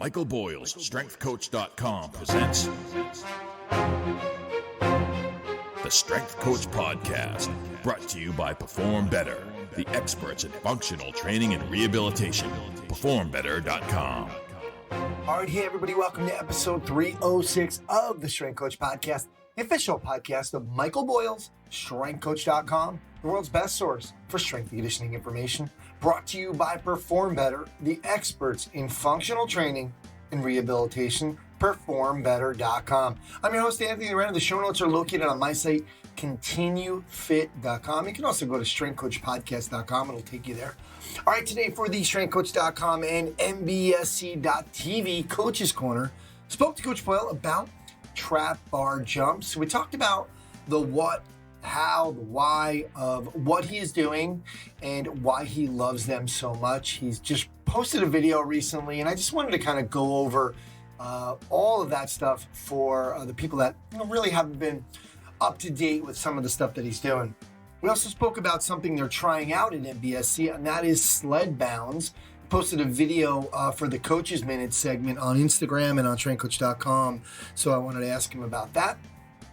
Michael Boyle's StrengthCoach.com presents the Strength Coach Podcast, brought to you by Perform Better, the experts in functional training and rehabilitation. PerformBetter.com. All right, hey everybody, welcome to episode 306 of the Strength Coach Podcast, the official podcast of Michael Boyle's StrengthCoach.com, the world's best source for strength and conditioning information, brought to you by Perform Better, the experts in functional training and rehabilitation. PerformBetter.com. I'm your host, Anthony Renner. The show notes are located on my site, ContinueFit.com. You can also go to StrengthCoachPodcast.com. It'll take you there. All right, today for the StrengthCoach.com and MBSC.TV Coach's Corner, spoke to Coach Boyle about trap bar jumps. We talked about the what, how, the why of what he is doing and why he loves them so much. He's just posted a video recently, and I just wanted to kind of go over all of that stuff for the people that really haven't been up to date with some of the stuff that he's doing. We also spoke about something they're trying out in MBSC, and that is Sled Bounds. Posted a video for the Coaches Minute segment on Instagram and on TrainCoach.com, so I wanted to ask him about that.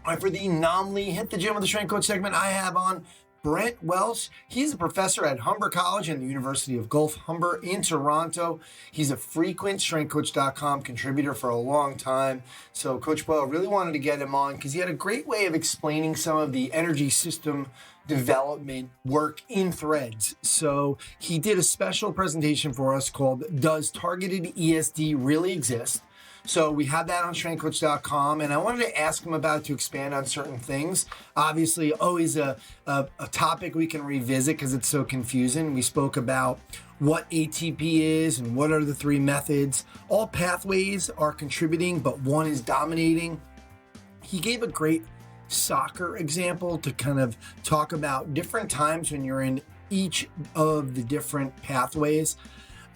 All right, for the Naamly Hit the Gym with the Strength Coach segment, I have on Brent Welsh. He's a professor at Humber College and the University of Guelph-Humber in Toronto. He's a frequent StrengthCoach.com contributor for a long time. So Coach Boyle really wanted to get him on because he had a great way of explaining some of the energy system development work in threads. So he did a special presentation for us called Does Targeted ESD Really Exist? So we have that on StrengthCoach.com, and I wanted to ask him about it to expand on certain things. Obviously, always a topic we can revisit because it's so confusing. We spoke about what ATP is and what are the three methods. All pathways are contributing, but one is dominating. He gave a great soccer example to kind of talk about different times when you're in each of the different pathways.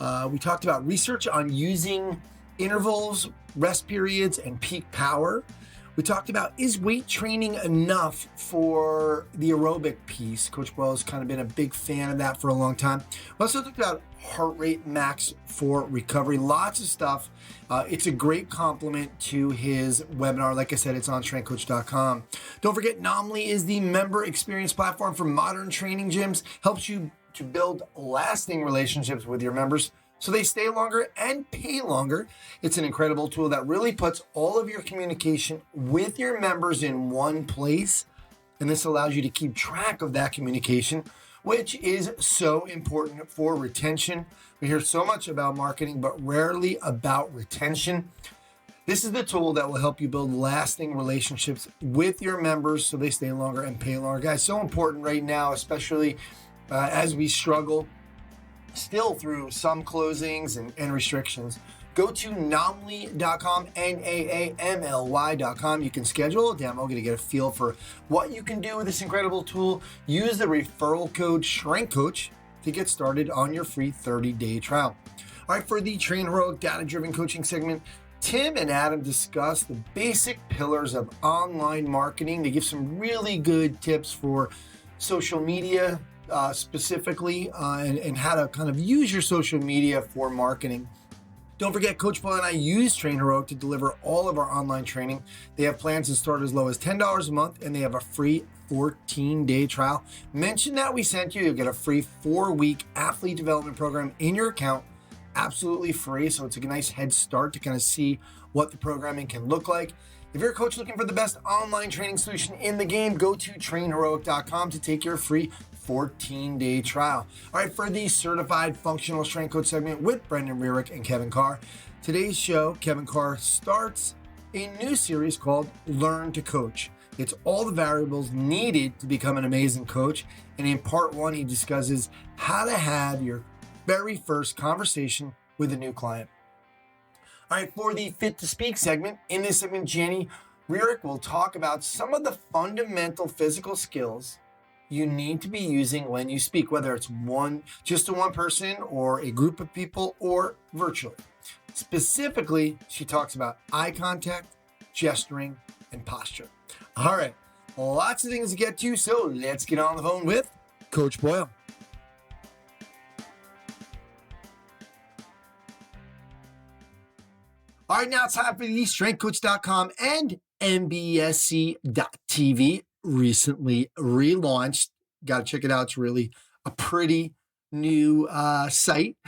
We talked about research on using intervals, rest periods, and peak power. We talked about, is weight training enough for the aerobic piece? Coach Boyle's kind of been a big fan of that for a long time. We also talked about heart rate max for recovery. Lots of stuff. It's a great complement to his webinar. Like I said, it's on StrengthCoach.com. Don't forget, Naamly is the member experience platform for modern training gyms. Helps you to build lasting relationships with your members so they stay longer and pay longer. It's an incredible tool that really puts all of your communication with your members in one place. And this allows you to keep track of that communication, which is so important for retention. We hear so much about marketing, but rarely about retention. This is the tool that will help you build lasting relationships with your members so they stay longer and pay longer. Guys, so important right now, especially as we struggle still through some closings and restrictions. Go to Naamly.com, Naamly.com. You can schedule a demo, to get a feel for what you can do with this incredible tool. Use the referral code StrengthCoach to get started on your free 30-day trial. All right, for the Train Heroic Data-Driven Coaching segment, Tim and Adam discuss the basic pillars of online marketing. They give some really good tips for social media, specifically, and how to kind of use your social media for marketing. Don't forget, Coach Boyle and I use Train Heroic to deliver all of our online training. They have plans to start as low as $10 a month, and they have a free 14-day trial. Mention that we sent you. You'll get a free 4-week athlete development program in your account, absolutely free. So it's a nice head start to kind of see what the programming can look like. If you're a coach looking for the best online training solution in the game, go to trainheroic.com to take your free 14-day trial. All right, for the Certified Functional Strength Coach segment with Brendon, Rearick, and Kevin Carr. Today's show, Kevin Carr starts a new series called Learn to Coach. It's all the variables needed to become an amazing coach. And in part one, he discusses how to have your very first conversation with a new client. All right, for the Fit to Speak segment, in this segment, Jenny Rearick will talk about some of the fundamental physical skills you need to be using when you speak, whether it's just to one person or a group of people or virtually. Specifically, she talks about eye contact, gesturing, and posture. All right, lots of things to get to, so let's get on the phone with Coach Boyle. All right, now it's time for the StrengthCoach.com and MBSC.TV recently relaunched. Got to check it out. It's really a pretty new site.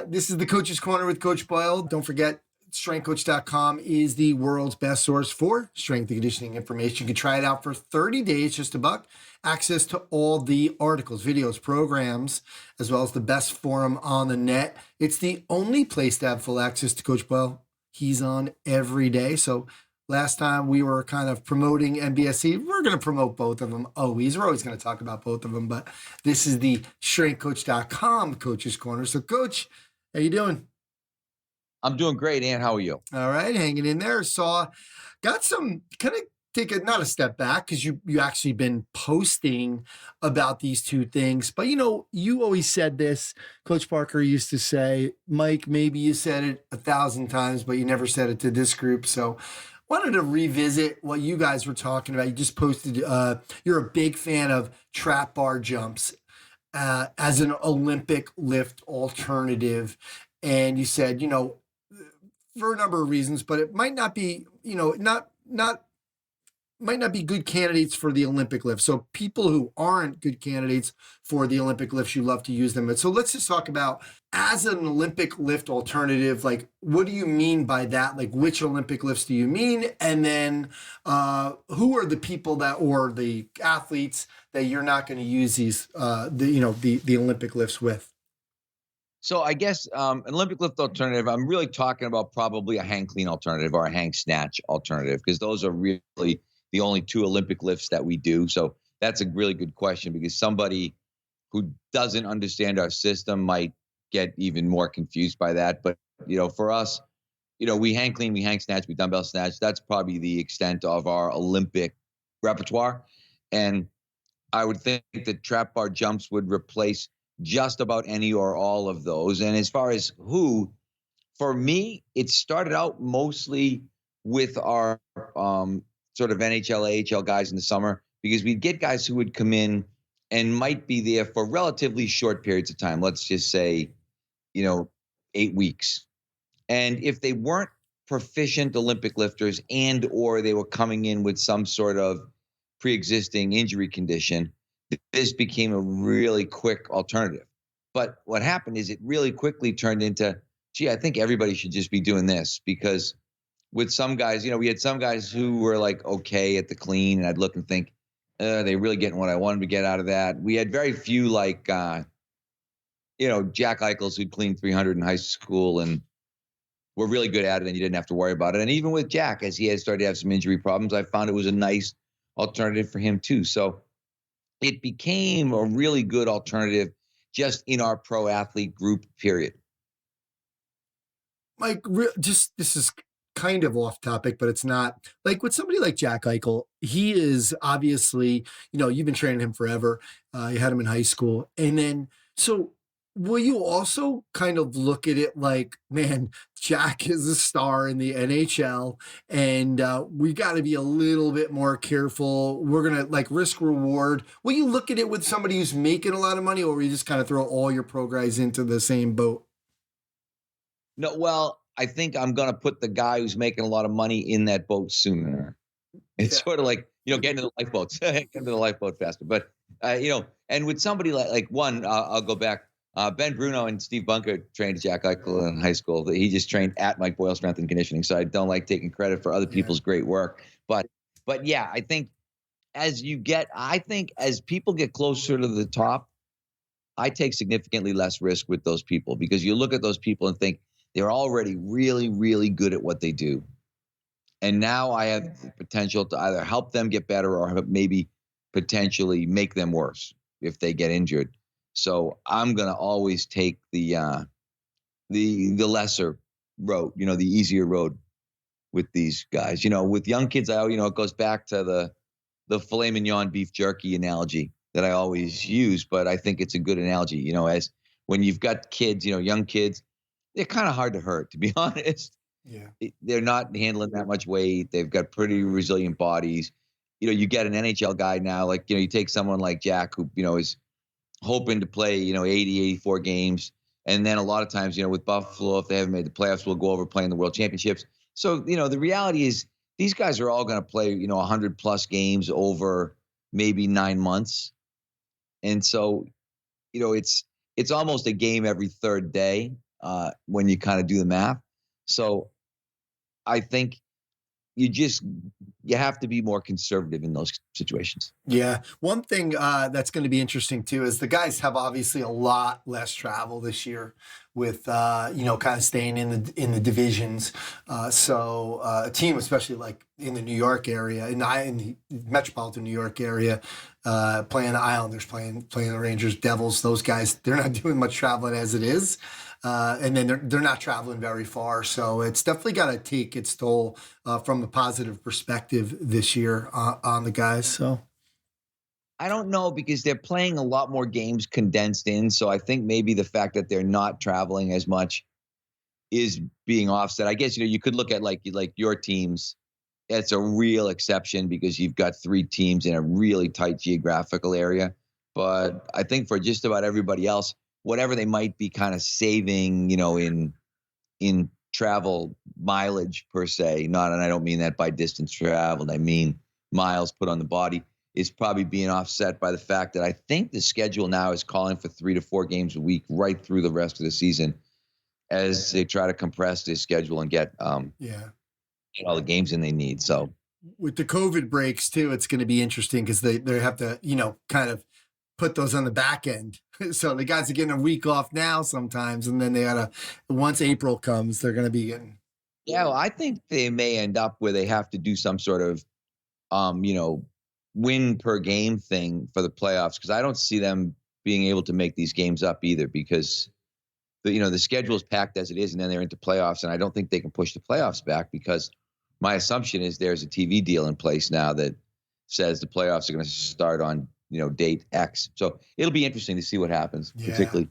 This is the Coach's Corner with Coach Boyle. Don't forget, StrengthCoach.com is the world's best source for strength and conditioning information. You can try it out for 30 days, just $1. Access to all the articles, videos, programs, as well as the best forum on the net. It's the only place to have full access to Coach Boyle. He's on every day. So last time we were kind of promoting MBSC. We're going to promote both of them always. We're always going to talk about both of them. But this is the StrengthCoach.com Coach's Corner. So, Coach, how you doing? I'm doing great, Ann. How are you? All right, hanging in there. Got some kind of not a step back because you actually been posting about these two things. But, you always said this. Coach Parker used to say, Mike, maybe you said it 1,000 times, but you never said it to this group. So wanted to revisit what you guys were talking about. You just posted, you're a big fan of trap bar jumps as an Olympic lift alternative. And you said, for a number of reasons, but it might not be, might not be good candidates for the Olympic lift. So people who aren't good candidates for the Olympic lifts, you love to use them. And so let's just talk about, as an Olympic lift alternative, like, what do you mean by that? Like, which Olympic lifts do you mean? And then who are the people or the athletes that you're not going to use these, the Olympic lifts with? So I guess an Olympic lift alternative, I'm really talking about probably a hang clean alternative or a hang snatch alternative, because those are really the only two Olympic lifts that we do. So that's a really good question, because somebody who doesn't understand our system might get even more confused by that. But, for us, we hang clean, we hang snatch, we dumbbell snatch. That's probably the extent of our Olympic repertoire. And I would think that trap bar jumps would replace just about any or all of those. And as far as who, for me, it started out mostly with our sort of NHL, AHL guys in the summer, because we'd get guys who would come in and might be there for relatively short periods of time. Let's just say, 8 weeks. And if they weren't proficient Olympic lifters or they were coming in with some sort of pre-existing injury condition, this became a really quick alternative. But what happened is it really quickly turned into, I think everybody should just be doing this, because with some guys, we had some guys who were like okay at the clean, and I'd look and think, they really getting what I wanted to get out of that. We had very few like, Jack Eichels who'd clean 300 in high school and were really good at it, and you didn't have to worry about it. And even with Jack, as he had started to have some injury problems, I found it was a nice alternative for him too. So it became a really good alternative just in our pro athlete group, period. Mike, this is kind of off topic, but it's not. Like, with somebody like Jack Eichel, he is obviously, you've been training him forever. You had him in high school. And then, so will you also kind of look at it like, man, Jack is a star in the NHL, and we got to be a little bit more careful. We're going to risk reward. Will you look at it with somebody who's making a lot of money, or will you just kind of throw all your pro guys into the same boat? No, well, I think I'm going to put the guy who's making a lot of money in that boat sooner. It's sort of like, getting to the lifeboats, get to the lifeboat faster. But, and with somebody like one, I'll go back. Ben Bruno and Steve Bunker trained Jack Eichel in high school. He just trained at Mike Boyle Strength and Conditioning. So I don't like taking credit for other people's great work. But yeah, I think as people get closer to the top, I take significantly less risk with those people, because you look at those people and think they're already really, really good at what they do. And now I have the potential to either help them get better or maybe potentially make them worse if they get injured. So I'm going to always take the lesser road, the easier road with these guys. With young kids, it goes back to the filet mignon beef jerky analogy that I always use, but I think it's a good analogy, as when you've got kids, young kids, they're kind of hard to hurt, to be honest. Yeah. They're not handling that much weight. They've got pretty resilient bodies. You get an NHL guy now, you take someone like Jack, who, is hoping to play, 80, 84 games. And then a lot of times, with Buffalo, if they haven't made the playoffs, we'll go over playing the World Championships. So, the reality is these guys are all going to play, 100 plus games over maybe 9 months. And so, it's almost a game every third day when you kind of do the math. So I think you have to be more conservative in those situations. Yeah. One thing that's going to be interesting too is the guys have obviously a lot less travel this year with, kind of staying in the divisions. So a team, especially like in the New York area, in the metropolitan New York area, playing the Islanders, playing the Rangers, Devils, those guys, they're not doing much traveling as it is. And then they're not traveling very far. So it's definitely got to take its toll from a positive perspective this year on the guys. So I don't know, because they're playing a lot more games condensed in. So I think maybe the fact that they're not traveling as much is being offset. I guess, you could look at like your teams. It's a real exception because you've got 3 teams in a really tight geographical area. But I think for just about everybody else, whatever they might be kind of saving, in travel mileage per se, and I don't mean that by distance traveled, I mean miles put on the body, is probably being offset by the fact that I think the schedule now is calling for 3 to 4 games a week right through the rest of the season as they try to compress this schedule and get get all the games in they need. So with the COVID breaks too, it's going to be interesting because they have to, kind of put those on the back end. So the guys are getting a week off now sometimes, and then they gotta, once April comes, they're going to be getting. Yeah, well, I think they may end up where they have to do some sort of, win per game thing for the playoffs, because I don't see them being able to make these games up either, because the schedule is packed as it is, and then they're into playoffs, and I don't think they can push the playoffs back, because my assumption is there's a TV deal in place now that says the playoffs are going to start on date X. So it'll be interesting to see what happens, particularly.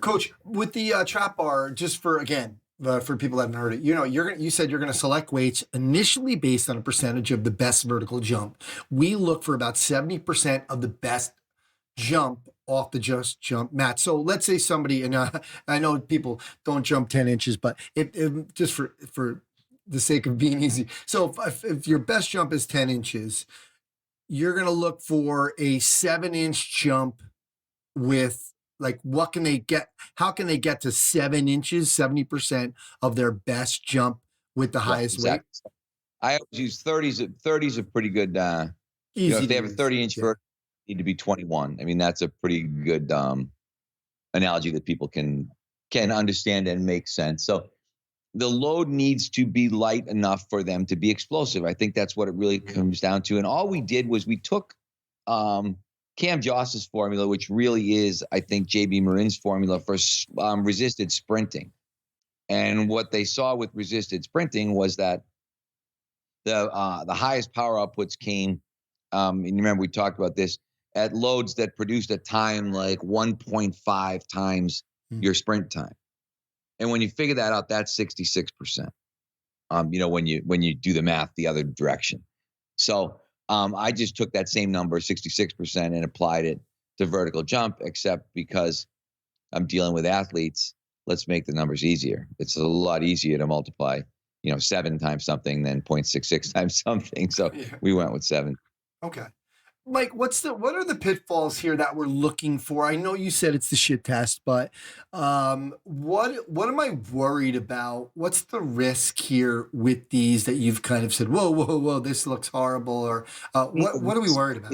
Coach, with the trap bar, just for people that haven't heard it, you said you're going to select weights initially based on a percentage of the best vertical jump. We look for about 70% of the best jump off the just jump mat. So let's say somebody, and I know people don't jump 10 inches, but if just for the sake of being easy. So if your best jump is 10 inches, you're going to look for a 7-inch jump with, like, what can they get? How can they get to 7 inches, 70% of their best jump with the highest weight? I always use 30s. 30s are pretty good. Easy if they have a 30-inch vertical, need to be 21. I mean, that's a pretty good analogy that people can understand and make sense. So the load needs to be light enough for them to be explosive. I think that's what it really comes down to. And all we did was we took Cam Joss's formula, which really is, I think, JB Marin's formula for resisted sprinting. And what they saw with resisted sprinting was that the highest power outputs came, and remember we talked about this, at loads that produced a time like 1.5 times your sprint time. And when you figure that out, that's 66%. When you do the math the other direction. So I just took that same number, 66%, and applied it to vertical jump, except because I'm dealing with athletes, let's make the numbers easier. It's a lot easier to multiply, 7 times something than 0.66 times something. So we went with 7. Okay. Mike, what are the pitfalls here that we're looking for? I know you said it's the shit test, but what am I worried about? What's the risk here with these that you've kind of said, whoa, this looks horrible, or what are we worried about?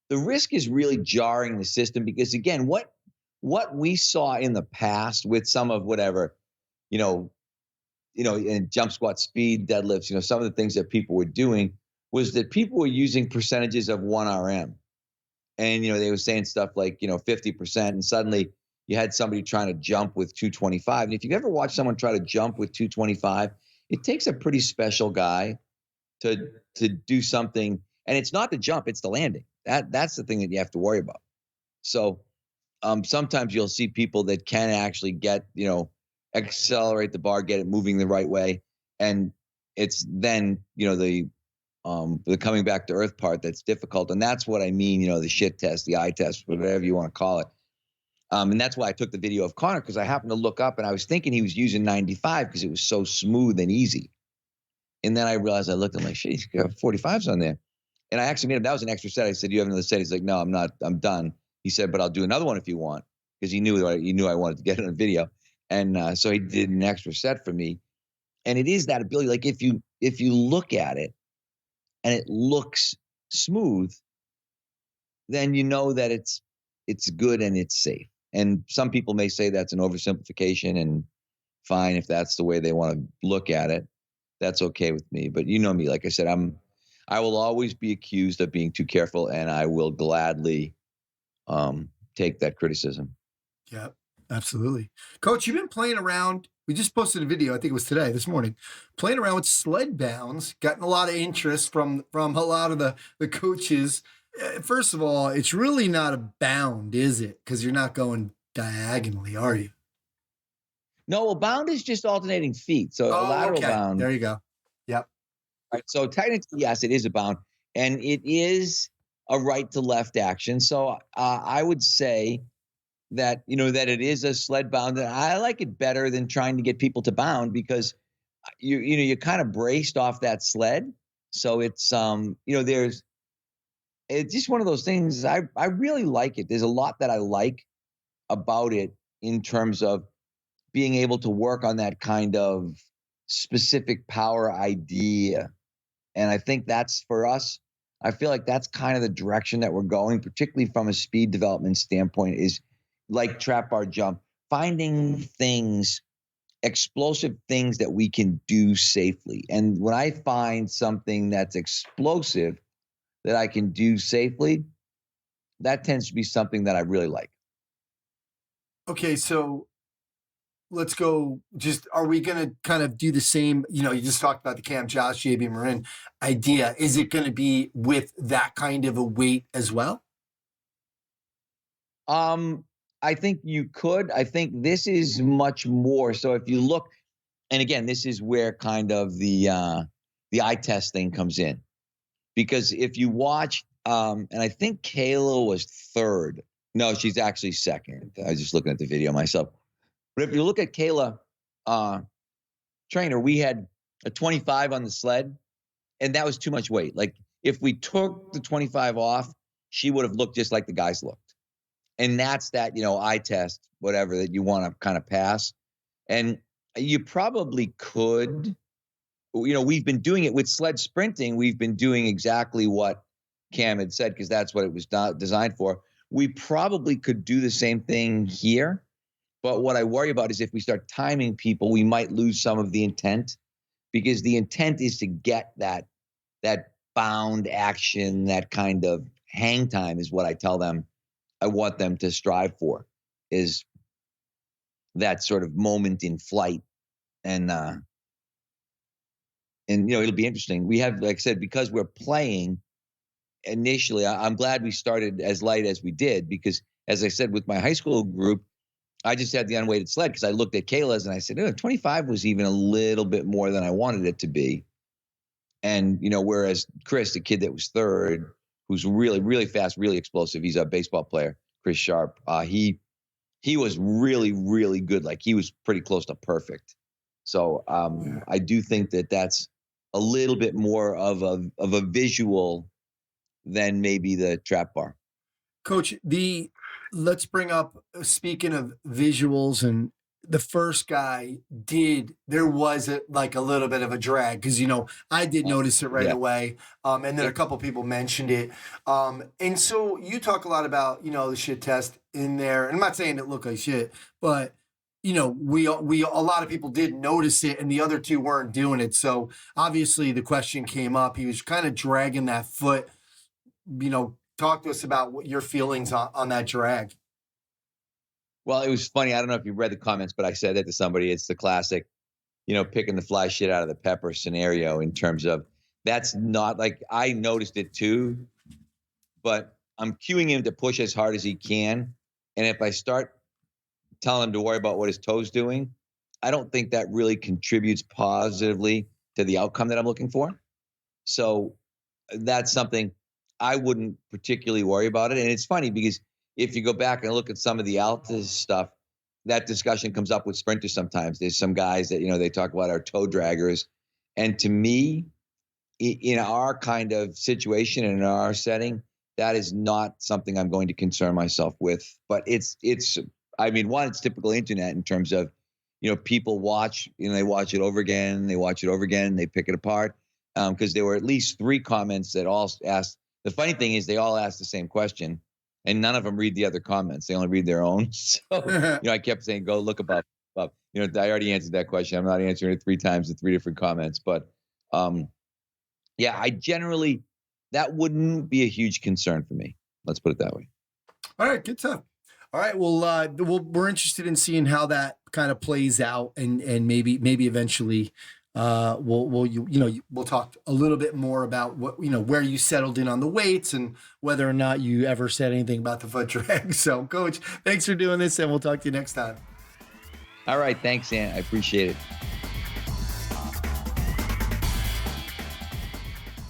The risk is really jarring the system, because again, what we saw in the past with some of whatever, in jump squat speed, deadlifts, some of the things that people were doing, was that people were using percentages of 1 RM. And, they were saying stuff like, 50%. And suddenly you had somebody trying to jump with 225. And if you've ever watched someone try to jump with 225, it takes a pretty special guy to do something. And it's not the jump, it's the landing. That's the thing that you have to worry about. So sometimes you'll see people that can actually get, accelerate the bar, get it moving the right way. And it's then, the coming back to earth part that's difficult. And that's what I mean, the shit test, the eye test, whatever you want to call it. And that's why I took the video of Connor, because I happened to look up and I was thinking he was using 95 because it was so smooth and easy. And then I realized, I looked, I'm like, shit, he's got 45s on there. And I actually made him, that was an extra set. I said, "Do you have another set?" He's like, "No, I'm not, I'm done." He said, "But I'll do another one if you want," because he knew I wanted to get it on video. And so he did an extra set for me. And it is that ability. Like if you look at it and it looks smooth, then you know that it's good and it's safe. And some people may say that's an oversimplification, and fine, if that's the way they want to look at it, that's okay with me. But you know me, like I said, I will always be accused of being too careful, and I will gladly take that criticism. Yeah, absolutely. Coach, you've been playing around. We just posted a video, I think it was this morning, playing around with Sled Bounds, gotten a lot of interest from a lot of the coaches. First of all, it's really not a bound, is it? Because you're not going diagonally, are you? No, a bound is just alternating feet. So a lateral bound. There you go. Yep. Right. So technically, yes, it is a bound, and it is a right to left action. So I would say that, that it is a sled bound. And I like it better than trying to get people to bound, because you're kind of braced off that sled. So it's, it's just one of those things. I really like it. There's a lot that I like about it in terms of being able to work on that kind of specific power idea. And I think that's, for us, I feel like that's kind of the direction that we're going, particularly from a speed development standpoint, is like trap bar jump, finding things, explosive things that we can do safely. And when I find something that's explosive that I can do safely, that tends to be something that I really like. Okay, so let's go. Are we going to kind of do the same? You just talked about the Cam Josh, JB Marin idea. Is it going to be with that kind of a weight as well? I think you could. I think this is much more. So if you look, and again, this is where kind of the eye test thing comes in, because if you watch, and I think Kayla was third. No, she's actually second. I was just looking at the video myself. But if you look at Kayla, trainer, we had a 25 on the sled, and that was too much weight. Like if we took the 25 off, she would have looked just like the guys looked. And that's that, eye test, whatever, that you want to kind of pass. And you probably could, we've been doing it with sled sprinting. We've been doing exactly what Cam had said, because that's what it was designed for. We probably could do the same thing here. But what I worry about is if we start timing people, we might lose some of the intent, because the intent is to get that bound action, that kind of hang time is what I tell them. I want them to strive for, is that sort of moment in flight. And it'll be interesting. We have, like I said, because we're playing initially, I'm glad we started as light as we did, because as I said, with my high school group, I just had the unweighted sled because I looked at Kayla's and I said, 25 was even a little bit more than I wanted it to be. And, whereas Chris, the kid that was third, who's really, really fast, really explosive, he's a baseball player, Chris Sharp, he was really, really good. Like he was pretty close to perfect. So I do think that that's a little bit more of a visual than maybe the trap bar. Coach, let's bring up, speaking of visuals, and the first guy there was a little bit of a drag, because, I did notice it right away. And then a couple people mentioned it. And so you talk a lot about, the shit test in there. And I'm not saying it looked like shit, but, a lot of people did notice it and the other two weren't doing it. So obviously the question came up. He was kind of dragging that foot. Talk to us about what your feelings on that drag. Well, it was funny. I don't know if you read the comments, but I said that to somebody. It's the classic, picking the fly shit out of the pepper scenario, in terms of that's not like, I noticed it too, but I'm cueing him to push as hard as he can. And if I start telling him to worry about what his toe's doing, I don't think that really contributes positively to the outcome that I'm looking for. So that's something I wouldn't particularly worry about it. And it's funny because if you go back and look at some of the Alta stuff, that discussion comes up with sprinters sometimes. There's some guys that, they talk about our toe draggers. And to me, in our kind of situation and in our setting, that is not something I'm going to concern myself with. But it's typical internet in terms of, people watch, they watch it over again, they pick it apart. Because there were at least 3 comments that all asked. The funny thing is they all asked the same question, and none of them read the other comments. They only read their own. So, I kept saying, go look above. I already answered that question. I'm not answering it 3 times in 3 different comments. But I generally, that wouldn't be a huge concern for me. Let's put it that way. All right, good stuff. All right, well, we're interested in seeing how that kind of plays out, and maybe eventually, we'll talk a little bit more about what, where you settled in on the weights and whether or not you ever said anything about the foot drag. So, Coach, thanks for doing this, and we'll talk to you next time. All right, thanks, Ant. I appreciate it.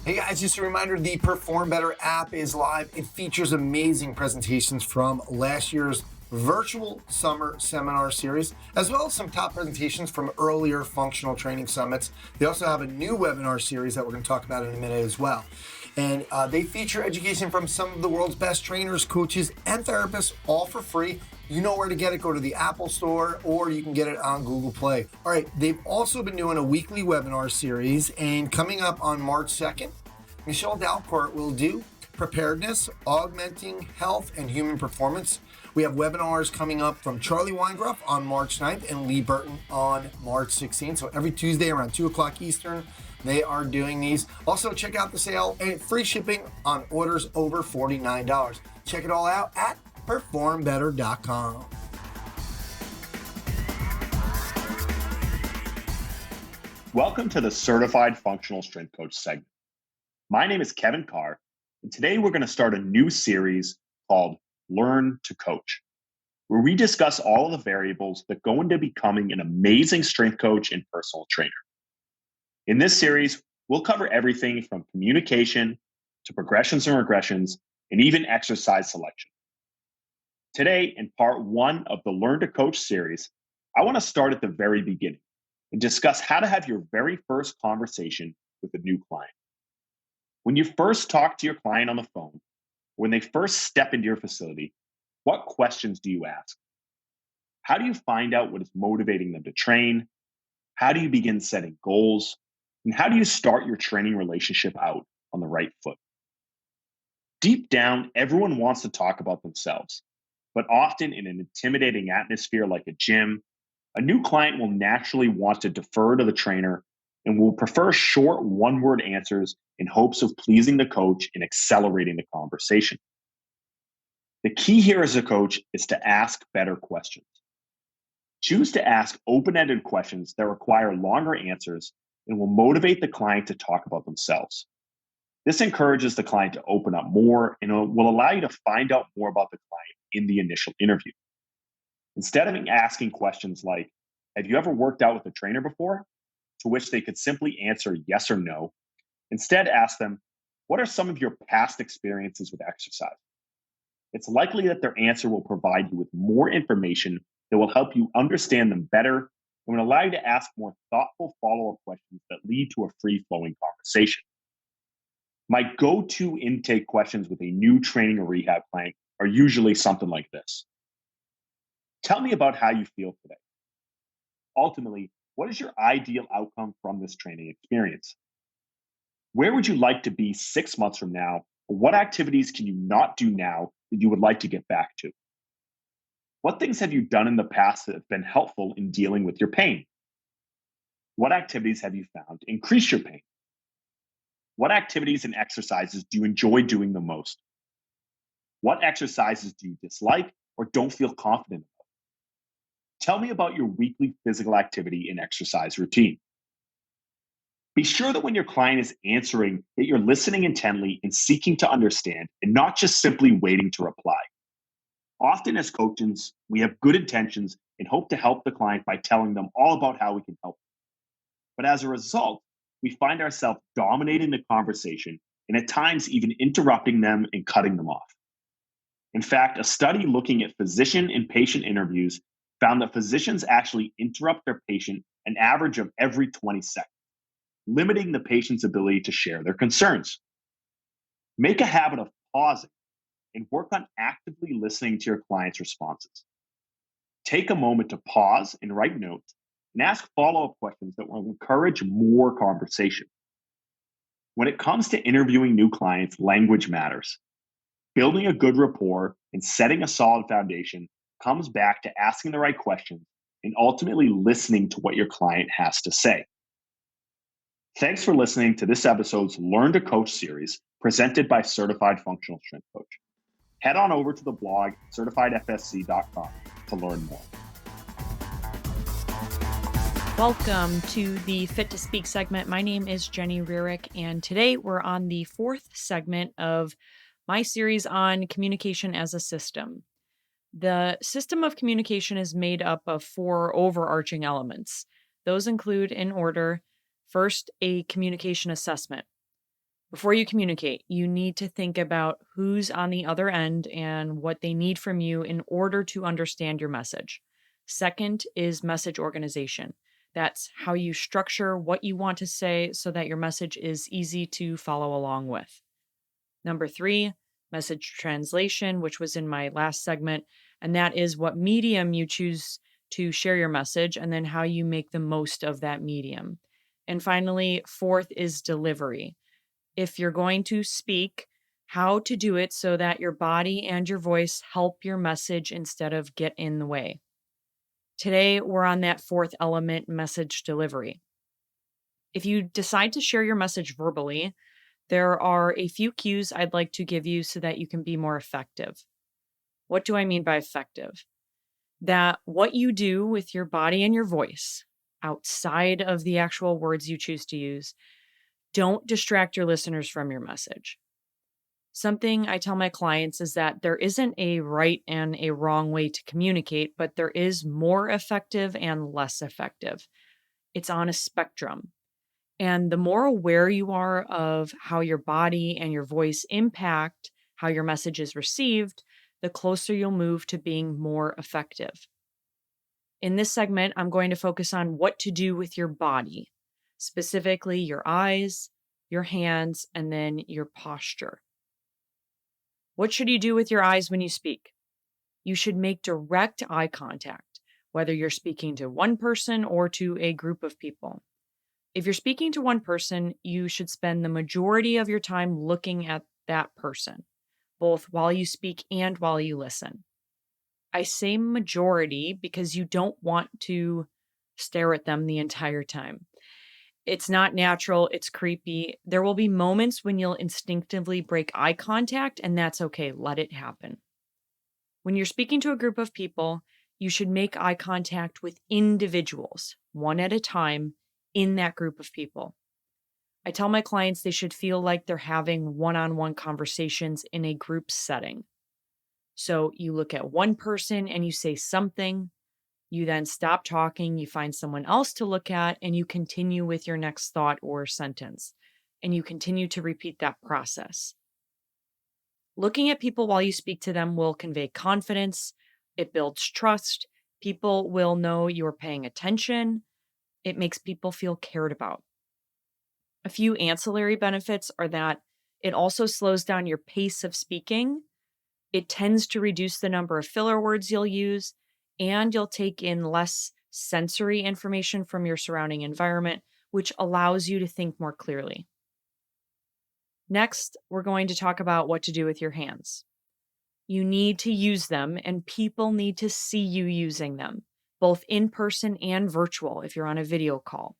Hey guys, just a reminder, the Perform Better app is live. It features amazing presentations from last year's virtual summer seminar series, as well as some top presentations from earlier functional training summits. They also have a new webinar series that we're going to talk about in a minute as well. And they feature education from some of the world's best trainers, coaches, and therapists, all for free. You know where to get it. Go to the Apple Store, or you can get it on Google Play. All right, they've also been doing a weekly webinar series, and coming up on March 2nd, Michelle Dalcourt will do Preparedness, Augmenting Health and Human Performance. We have webinars coming up from Charlie Weingroff on March 9th and Lee Burton on March 16th. So every Tuesday around 2 o'clock Eastern, they are doing these. Also, check out the sale and free shipping on orders over $49. Check it all out at performbetter.com. Welcome to the Certified Functional Strength Coach segment. My name is Kevin Carr, and today we're going to start a new series called Learn to Coach, where we discuss all of the variables that go into becoming an amazing strength coach and personal trainer. In this series, we'll cover everything from communication to progressions and regressions, and even exercise selection. Today, in part 1 of the Learn to Coach series, I want to start at the very beginning and discuss how to have your very first conversation with a new client. When you first talk to your client on the phone, when they first step into your facility, what questions do you ask? How do you find out what is motivating them to train? How do you begin setting goals? And how do you start your training relationship out on the right foot? Deep down, everyone wants to talk about themselves, but often in an intimidating atmosphere like a gym, a new client will naturally want to defer to the trainer and will prefer short one-word answers in hopes of pleasing the coach and accelerating the conversation. The key here as a coach is to ask better questions. Choose to ask open-ended questions that require longer answers and will motivate the client to talk about themselves. This encourages the client to open up more and will allow you to find out more about the client in the initial interview. Instead of asking questions like, have you ever worked out with a trainer before? To which they could simply answer yes or no. Instead, ask them, what are some of your past experiences with exercise? It's likely that their answer will provide you with more information that will help you understand them better and will allow you to ask more thoughtful follow-up questions that lead to a free-flowing conversation. My go-to intake questions with a new training or rehab client are usually something like this. Tell me about how you feel today. Ultimately, what is your ideal outcome from this training experience? Where would you like to be 6 months from now? Or what activities can you not do now that you would like to get back to? What things have you done in the past that have been helpful in dealing with your pain? What activities have you found increase your pain? What activities and exercises do you enjoy doing the most? What exercises do you dislike or don't feel confident about? Tell me about your weekly physical activity and exercise routine. Be sure that when your client is answering, that you're listening intently and seeking to understand and not just simply waiting to reply. Often as coaches, we have good intentions and hope to help the client by telling them all about how we can help them. But as a result, we find ourselves dominating the conversation and at times even interrupting them and cutting them off. In fact, a study looking at physician and patient interviews found that physicians actually interrupt their patient an average of every 20 seconds, limiting the patient's ability to share their concerns. Make a habit of pausing and work on actively listening to your client's responses. Take a moment to pause and write notes and ask follow-up questions that will encourage more conversation. When it comes to interviewing new clients, language matters. Building a good rapport and setting a solid foundation comes back to asking the right questions and ultimately listening to what your client has to say. Thanks for listening to this episode's Learn to Coach series presented by Certified Functional Strength Coach. Head on over to the blog certifiedfsc.com to learn more. Welcome to the Fit to Speak segment. My name is Jenny Rearick, and today we're on the fourth segment of my series on communication as a system. The system of communication is made up of four overarching elements. Those include, in order, first, a communication assessment. Before you communicate, you need to think about who's on the other end and what they need from you in order to understand your message. Second is message organization. That's how you structure what you want to say so that your message is easy to follow along with. Number three, message translation, which was in my last segment, and that is what medium you choose to share your message and then how you make the most of that medium. And finally, fourth is delivery. If you're going to speak, how to do it so that your body and your voice help your message instead of get in the way. Today, we're on that fourth element, message delivery. If you decide to share your message verbally, there are a few cues I'd like to give you so that you can be more effective. What do I mean by effective? That what you do with your body and your voice, outside of the actual words you choose to use, don't distract your listeners from your message. Something I tell my clients is that there isn't a right and a wrong way to communicate, but there is more effective and less effective. It's on a spectrum. And the more aware you are of how your body and your voice impact how your message is received, the closer you'll move to being more effective. In this segment, I'm going to focus on what to do with your body, specifically your eyes, your hands, and then your posture. What should you do with your eyes when you speak? You should make direct eye contact, whether you're speaking to one person or to a group of people. If you're speaking to one person, you should spend the majority of your time looking at that person, both while you speak and while you listen. I say majority because you don't want to stare at them the entire time. It's not natural. It's creepy. There will be moments when you'll instinctively break eye contact, and that's okay. Let it happen. When you're speaking to a group of people, you should make eye contact with individuals, one at a time, in that group of people. I tell my clients they should feel like they're having one-on-one conversations in a group setting. So you look at one person and you say something. You then stop talking, you find someone else to look at, and you continue with your next thought or sentence. And you continue to repeat that process. Looking at people while you speak to them will convey confidence. It builds trust. People will know you're paying attention. It makes people feel cared about. A few ancillary benefits are that it also slows down your pace of speaking. It tends to reduce the number of filler words you'll use, and you'll take in less sensory information from your surrounding environment, which allows you to think more clearly. Next, we're going to talk about what to do with your hands. You need to use them, and people need to see you using them, both in person and virtual if you're on a video call.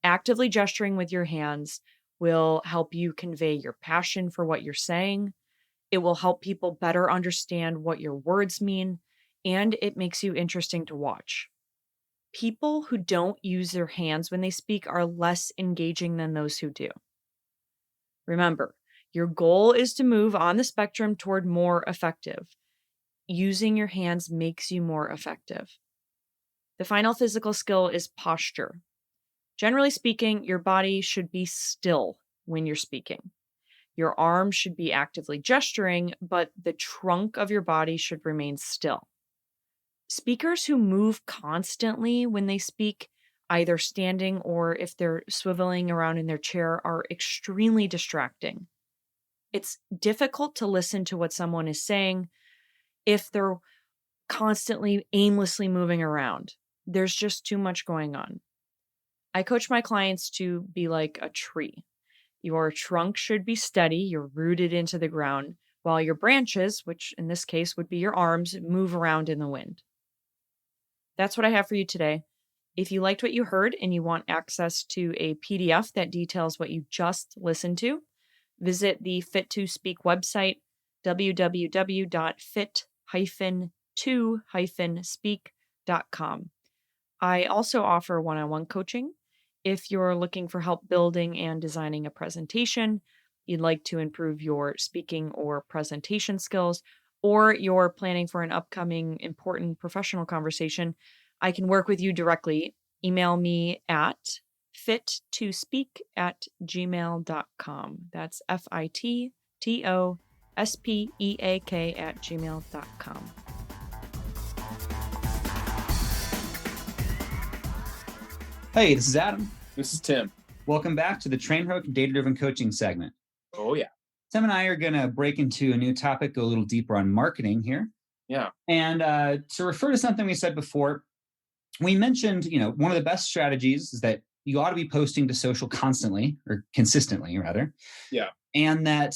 Actively gesturing with your hands will help you convey your passion for what you're saying. It will help people better understand what your words mean, and it makes you interesting to watch. People who don't use their hands when they speak are less engaging than those who do. Remember, your goal is to move on the spectrum toward more effective. Using your hands makes you more effective. The final physical skill is posture. Generally speaking, your body should be still when you're speaking. Your arms should be actively gesturing, but the trunk of your body should remain still. Speakers who move constantly when they speak, either standing or if they're swiveling around in their chair, are extremely distracting. It's difficult to listen to what someone is saying if they're constantly aimlessly moving around. There's just too much going on. I coach my clients to be like a tree. Your trunk should be steady, you're rooted into the ground, while your branches, which in this case would be your arms, move around in the wind. That's what I have for you today. If you liked what you heard and you want access to a PDF that details what you just listened to, visit the Fit to Speak website, www.fit-to-speak.com. I also offer one-on-one coaching. If you're looking for help building and designing a presentation, you'd like to improve your speaking or presentation skills, or you're planning for an upcoming important professional conversation, I can work with you directly. Email me at fittospeak@gmail.com. That's FITTOSPEAK@gmail.com. Hey, this is Adam. This is Tim. Welcome back to the Train Hook Data-Driven Coaching segment. Oh, yeah. Tim and I are going to break into a new topic, go a little deeper on marketing here. Yeah. And to refer to something we said before, we mentioned, one of the best strategies is that you ought to be posting to social constantly, or consistently, rather. Yeah. And that,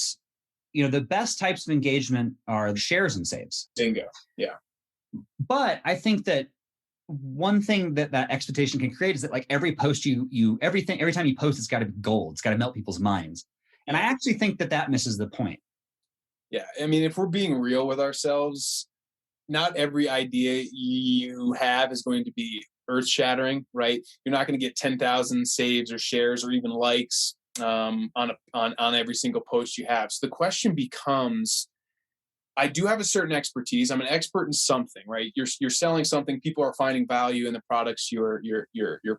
the best types of engagement are the shares and saves. Bingo. Yeah. But I think that one thing that expectation can create is that like every post every time you post, it's got to be gold. It's got to melt people's minds. And I actually think that misses the point. Yeah. I mean, if we're being real with ourselves, not every idea you have is going to be earth shattering, right? You're not going to get 10,000 saves or shares or even likes on every single post you have. So the question becomes, I do have a certain expertise. I'm an expert in something, right? You're selling something. People are finding value in the products you're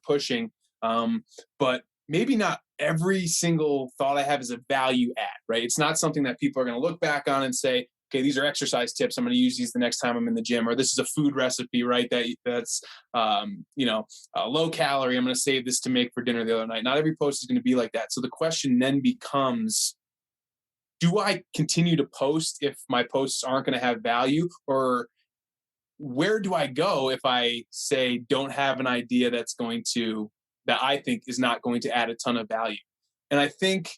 pushing. But maybe not every single thought I have is a value add, right? It's not something that people are going to look back on and say, okay, these are exercise tips. I'm going to use these the next time I'm in the gym, or this is a food recipe, right? That's low calorie. I'm going to save this to make for dinner the other night. Not every post is going to be like that. So the question then becomes, do I continue to post if my posts aren't going to have value? Or where do I go if I say don't have an idea that I think is not going to add a ton of value? And I think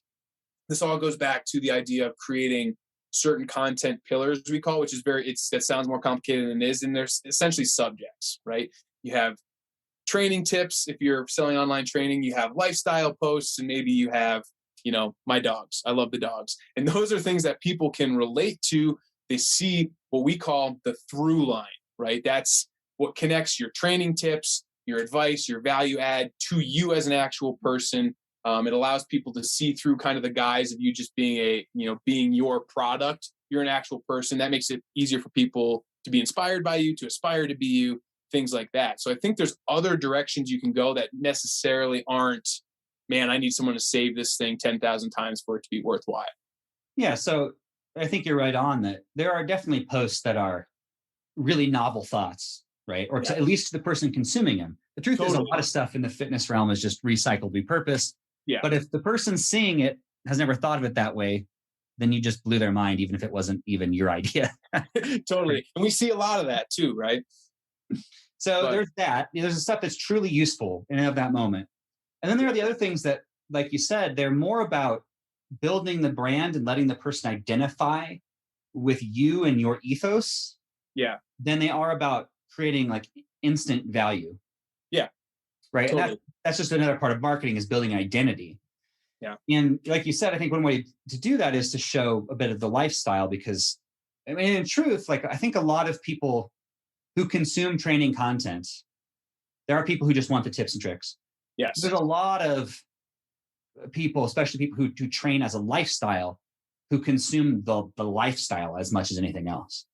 this all goes back to the idea of creating certain content pillars, we call, which is that sounds more complicated than it is. And there's essentially subjects, right? You have training tips. If you're selling online training, you have lifestyle posts, and maybe you have, my dogs. I love the dogs. And those are things that people can relate to. They see what we call the through line, right? That's what connects your training tips, your advice, your value add to you as an actual person. It allows people to see through kind of the guise of you just being being your product. You're an actual person. That makes it easier for people to be inspired by you, to aspire to be you, things like that. So I think there's other directions you can go that necessarily aren't, man, I need someone to save this thing 10,000 times for it to be worthwhile. Yeah. So I think you're right on that. There are definitely posts that are really novel thoughts, right? Or at least to the person consuming them. The truth is a lot of stuff in the fitness realm is just recycled, repurposed. Yeah. But if the person seeing it has never thought of it that way, then you just blew their mind, even if it wasn't even your idea. Totally. And we see a lot of that too, right? So there's that. There's the stuff that's truly useful in and of that moment. And then there are the other things that, like you said, they're more about building the brand and letting the person identify with you and your ethos. Yeah. Than they are about creating like instant value. Yeah. Right. Totally. And that's just another part of marketing, is building identity. Yeah. And like you said, I think one way to do that is to show a bit of the lifestyle, because I mean, in truth, like I think a lot of people who consume training content, there are people who just want the tips and tricks. Yes. There's a lot of people, especially people who train as a lifestyle, who consume the lifestyle as much as anything else.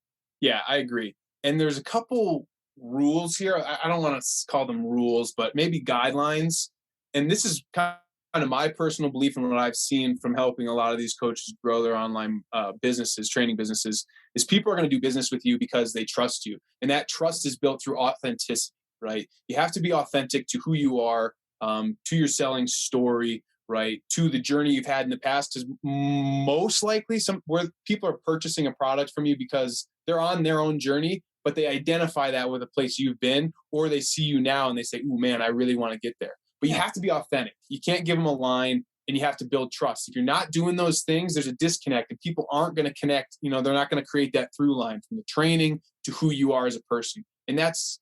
Yeah, I agree. And there's a couple rules here. I don't want to call them rules, but maybe guidelines. And this is kind of my personal belief and what I've seen from helping a lot of these coaches grow their online businesses, training businesses, is people are going to do business with you because they trust you. And that trust is built through authenticity, right? You have to be authentic to who you are, to your selling story, right? To the journey you've had in the past, because most likely where people are purchasing a product from you because they're on their own journey, but they identify that with a place you've been, or they see you now and they say, "Ooh, man, I really want to get there." But you have to be authentic. You can't give them a line, and you have to build trust. If you're not doing those things, there's a disconnect, and people aren't going to connect. They're not going to create that through line from the training to who you are as a person. And that's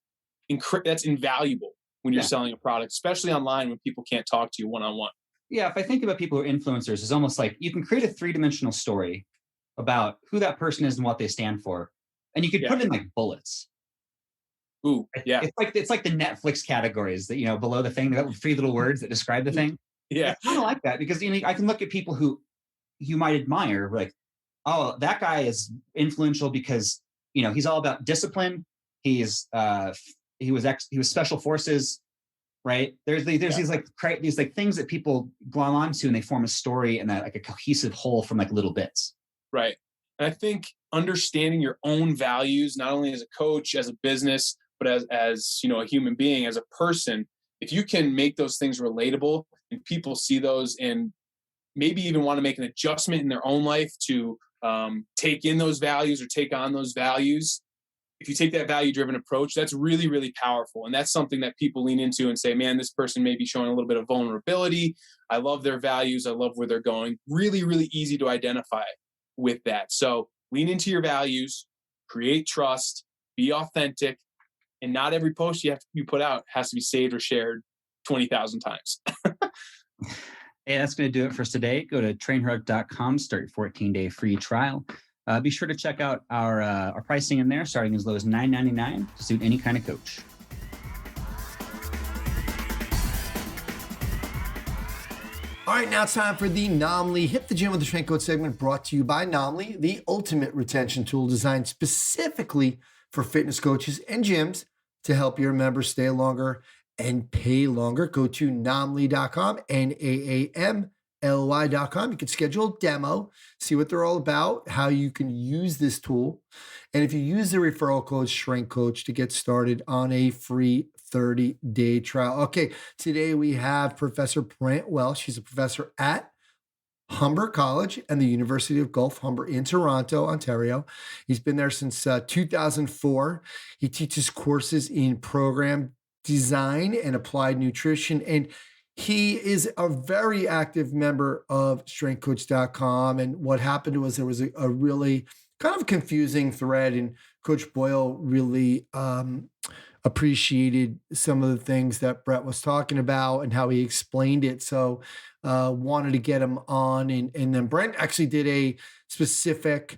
invaluable when you're selling a product, especially online when people can't talk to you one-on-one. Yeah, if I think about people who are influencers, it's almost like you can create a three-dimensional story about who that person is and what they stand for. And you could put it in like bullets. Ooh, yeah. It's like the Netflix categories that, below the thing, that 3 little words that describe the thing. Yeah. It's kind of like that because I can look at people who you might admire, like, oh, that guy is influential because, he's all about discipline. He was special forces, right? There's these things that people glom onto and they form a story and that like a cohesive whole from like little bits. Right. And I think understanding your own values, not only as a coach, as a business, but as a human being, as a person, if you can make those things relatable and people see those and maybe even want to make an adjustment in their own life to take in those values or take on those values, if you take that value-driven approach, that's really, really powerful. And that's something that people lean into and say, man, this person may be showing a little bit of vulnerability. I love their values. I love where they're going. Really, really easy to identify with that. So lean into your values, create trust, be authentic, and not every post you put out has to be saved or shared 20,000 times. Hey, that's going to do it for us today. Go to trainheroic.com, start your 14-day free trial. Be sure to check out our pricing in there, starting as low as $9.99 to suit any kind of coach. All right, now it's time for the Naamly Hit the Gym with the Strength Coach segment, brought to you by Naamly, the ultimate retention tool designed specifically for fitness coaches and gyms to help your members stay longer and pay longer. Go to Naamly.com, Naamly.com. You can schedule a demo, see what they're all about, how you can use this tool. And if you use the referral code SHRINKCOACH to get started on a free 30-day trial. Okay, today we have Professor Brent Welsh. He's a professor at Humber College and the University of Guelph-Humber in Toronto, Ontario. He's been there since 2004. He teaches courses in program design and applied nutrition, and he is a very active member of strengthcoach.com. And what happened was there was a really kind of confusing thread, and Coach Boyle really appreciated some of the things that Brett was talking about and how he explained it. So wanted to get him on. And then Brent actually did a specific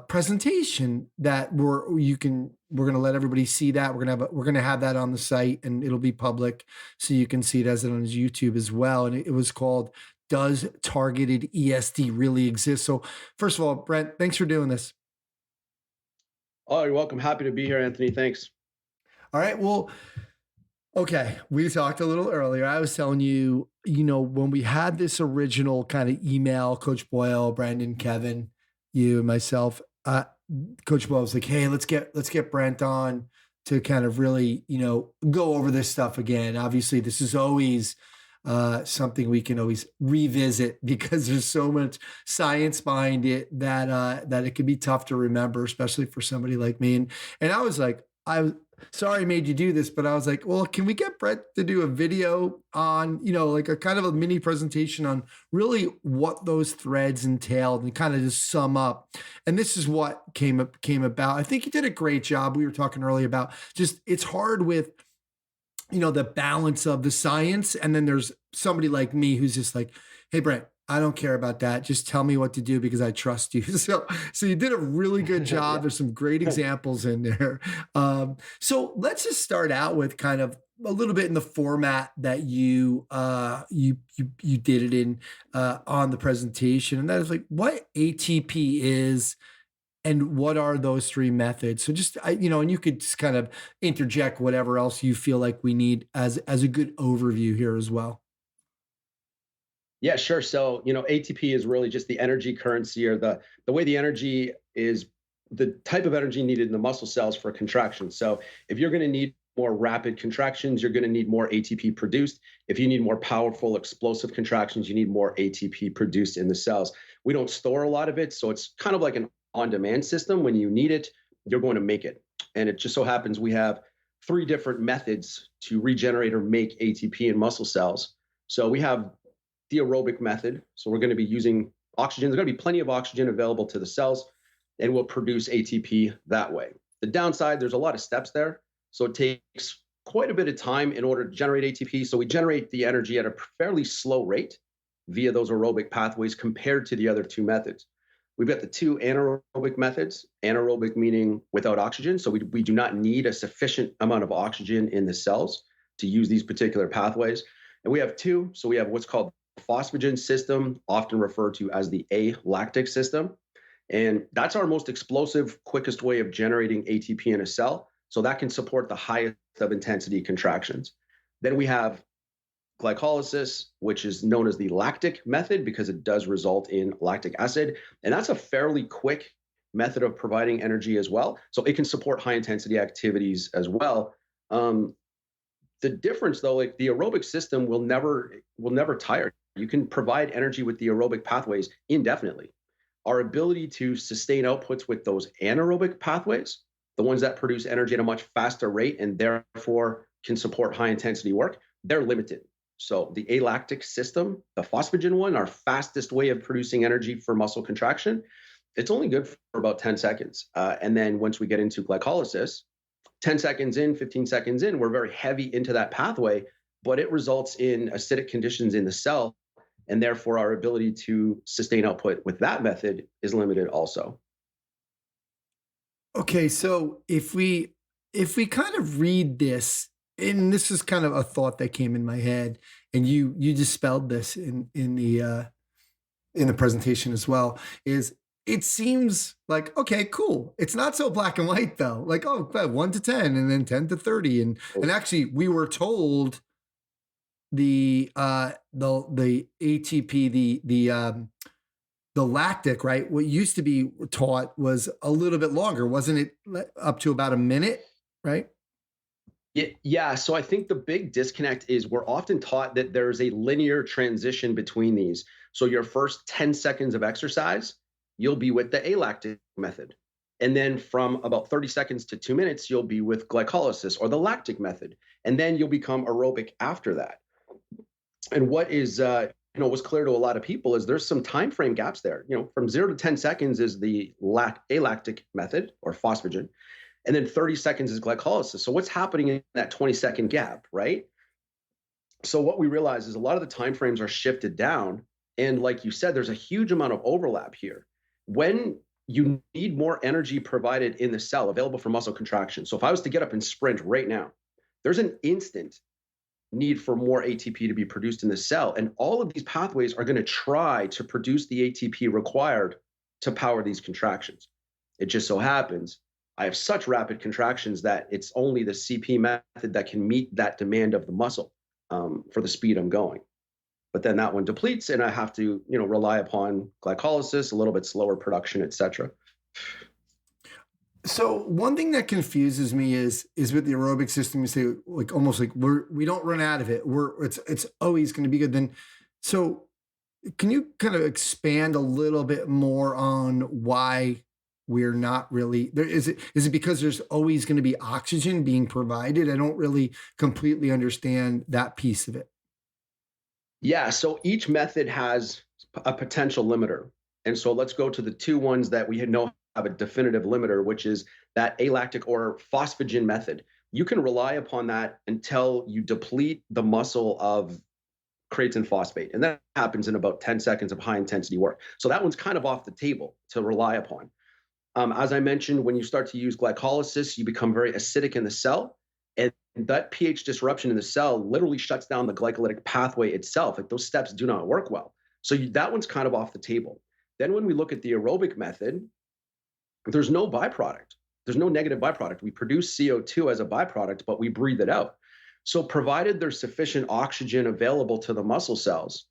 presentation that we're going to let everybody see that. We're going to have that on the site, and it'll be public so you can see it on his YouTube as well. And it was called "Does Targeted ESD Really Exist?" So first of all, Brent, thanks for doing this. Oh, you're welcome. Happy to be here, Anthony. Thanks. All right. Well, okay. We talked a little earlier. I was telling you, when we had this original kind of email, Coach Boyle, Brendon, Kevin, you and myself, Coach Boyle was like, "Hey, let's get Brent on to kind of really, go over this stuff again." Obviously, this is always something we can always revisit because there's so much science behind it that it can be tough to remember, especially for somebody like me. And I was like, sorry I made you do this, but I was like, well, can we get Brent to do a video on, like a kind of a mini presentation on really what those threads entailed and kind of just sum up. And this is what came about. I think he did a great job. We were talking earlier about just, it's hard with, the balance of the science. And then there's somebody like me who's just like, "Hey, Brent, I don't care about that. Just tell me what to do because I trust you." So you did a really good job. There's some great examples in there. So let's just start out with kind of a little bit in the format that you did it in on the presentation. And that is like what ATP is and what are those 3 methods. So just, and you could just kind of interject whatever else you feel like we need as a good overview here as well. Yeah, sure. So, ATP is really just the energy currency, or the way the energy is, the type of energy needed in the muscle cells for contraction. So if you're going to need more rapid contractions, you're going to need more ATP produced. If you need more powerful, explosive contractions, you need more ATP produced in the cells. We don't store a lot of it, so it's kind of like an on-demand system. When you need it, you're going to make it. And it just so happens we have 3 different methods to regenerate or make ATP in muscle cells. So we have the aerobic method. So we're going to be using oxygen. There's going to be plenty of oxygen available to the cells, and we'll produce ATP that way. The downside, there's a lot of steps there. So it takes quite a bit of time in order to generate ATP. So we generate the energy at a fairly slow rate via those aerobic pathways compared to the other 2 methods. We've got the 2 anaerobic methods, anaerobic meaning without oxygen. So we do not need a sufficient amount of oxygen in the cells to use these particular pathways. And we have 2. So we have what's called phosphagen system, often referred to as the alactic system. And that's our most explosive, quickest way of generating ATP in a cell. So that can support the highest of intensity contractions. Then we have glycolysis, which is known as the lactic method because it does result in lactic acid. And that's a fairly quick method of providing energy as well. So it can support high intensity activities as well. The difference though, like the aerobic system will never tire. You can provide energy with the aerobic pathways indefinitely. Our ability to sustain outputs with those anaerobic pathways, the ones that produce energy at a much faster rate and therefore can support high intensity work, they're limited. So the alactic system, the phosphagen one, our fastest way of producing energy for muscle contraction, it's only good for about 10 seconds. And then once we get into glycolysis, 10 seconds in, 15 seconds in, we're very heavy into that pathway, but it results in acidic conditions in the cell. And therefore our ability to sustain output with that method is limited also. Okay, so if we kind of read this, and this is kind of a thought that came in my head, and you dispelled this in the presentation as well, is it seems like, okay, cool. It's not so black and white though. Like, 1 to 10 and then 10 to 30. And actually we were told the ATP, the lactic, right? What used to be taught was a little bit longer, wasn't it? Up to about a minute, right? Yeah. So I think the big disconnect is we're often taught that there's a linear transition between these. So your first 10 seconds of exercise, you'll be with the alactic method. And then from about 30 seconds to 2 minutes, you'll be with glycolysis or the lactic method. And then you'll become aerobic after that. And what is was clear to a lot of people is there's some time frame gaps there. From 0 to 10 seconds is the alactic method or phosphagen, and then 30 seconds is glycolysis. So what's happening in that 20-second gap, right? So what we realize is a lot of the time frames are shifted down, and like you said, there's a huge amount of overlap here. When you need more energy provided in the cell available for muscle contraction. So if I was to get up and sprint right now, there's an instant need for more ATP to be produced in the cell. And all of these pathways are going to try to produce the ATP required to power these contractions. It just so happens I have such rapid contractions that it's only the CP method that can meet that demand of the muscle for the speed I'm going. But then that one depletes and I have to, rely upon glycolysis, a little bit slower production, et cetera. So one thing that confuses me is with the aerobic system, you say like almost like we don't run out of it. It's always going to be good. Then, so can you kind of expand a little bit more on why we're not really there? Is it because there's always going to be oxygen being provided? I don't really completely understand that piece of it. Yeah. So each method has a potential limiter. And so let's go to the 2 ones that we know have a definitive limiter, which is that alactic or phosphagen method. You can rely upon that until you deplete the muscle of creatine phosphate. And that happens in about 10 seconds of high intensity work. So that one's kind of off the table to rely upon. As I mentioned, when you start to use glycolysis, you become very acidic in the cell. And that pH disruption in the cell literally shuts down the glycolytic pathway itself. Like those steps do not work well. So that one's kind of off the table. Then when we look at the aerobic method, there's no byproduct. There's no negative byproduct. We produce CO2 as a byproduct, but we breathe it out. So provided there's sufficient oxygen available to the muscle cells,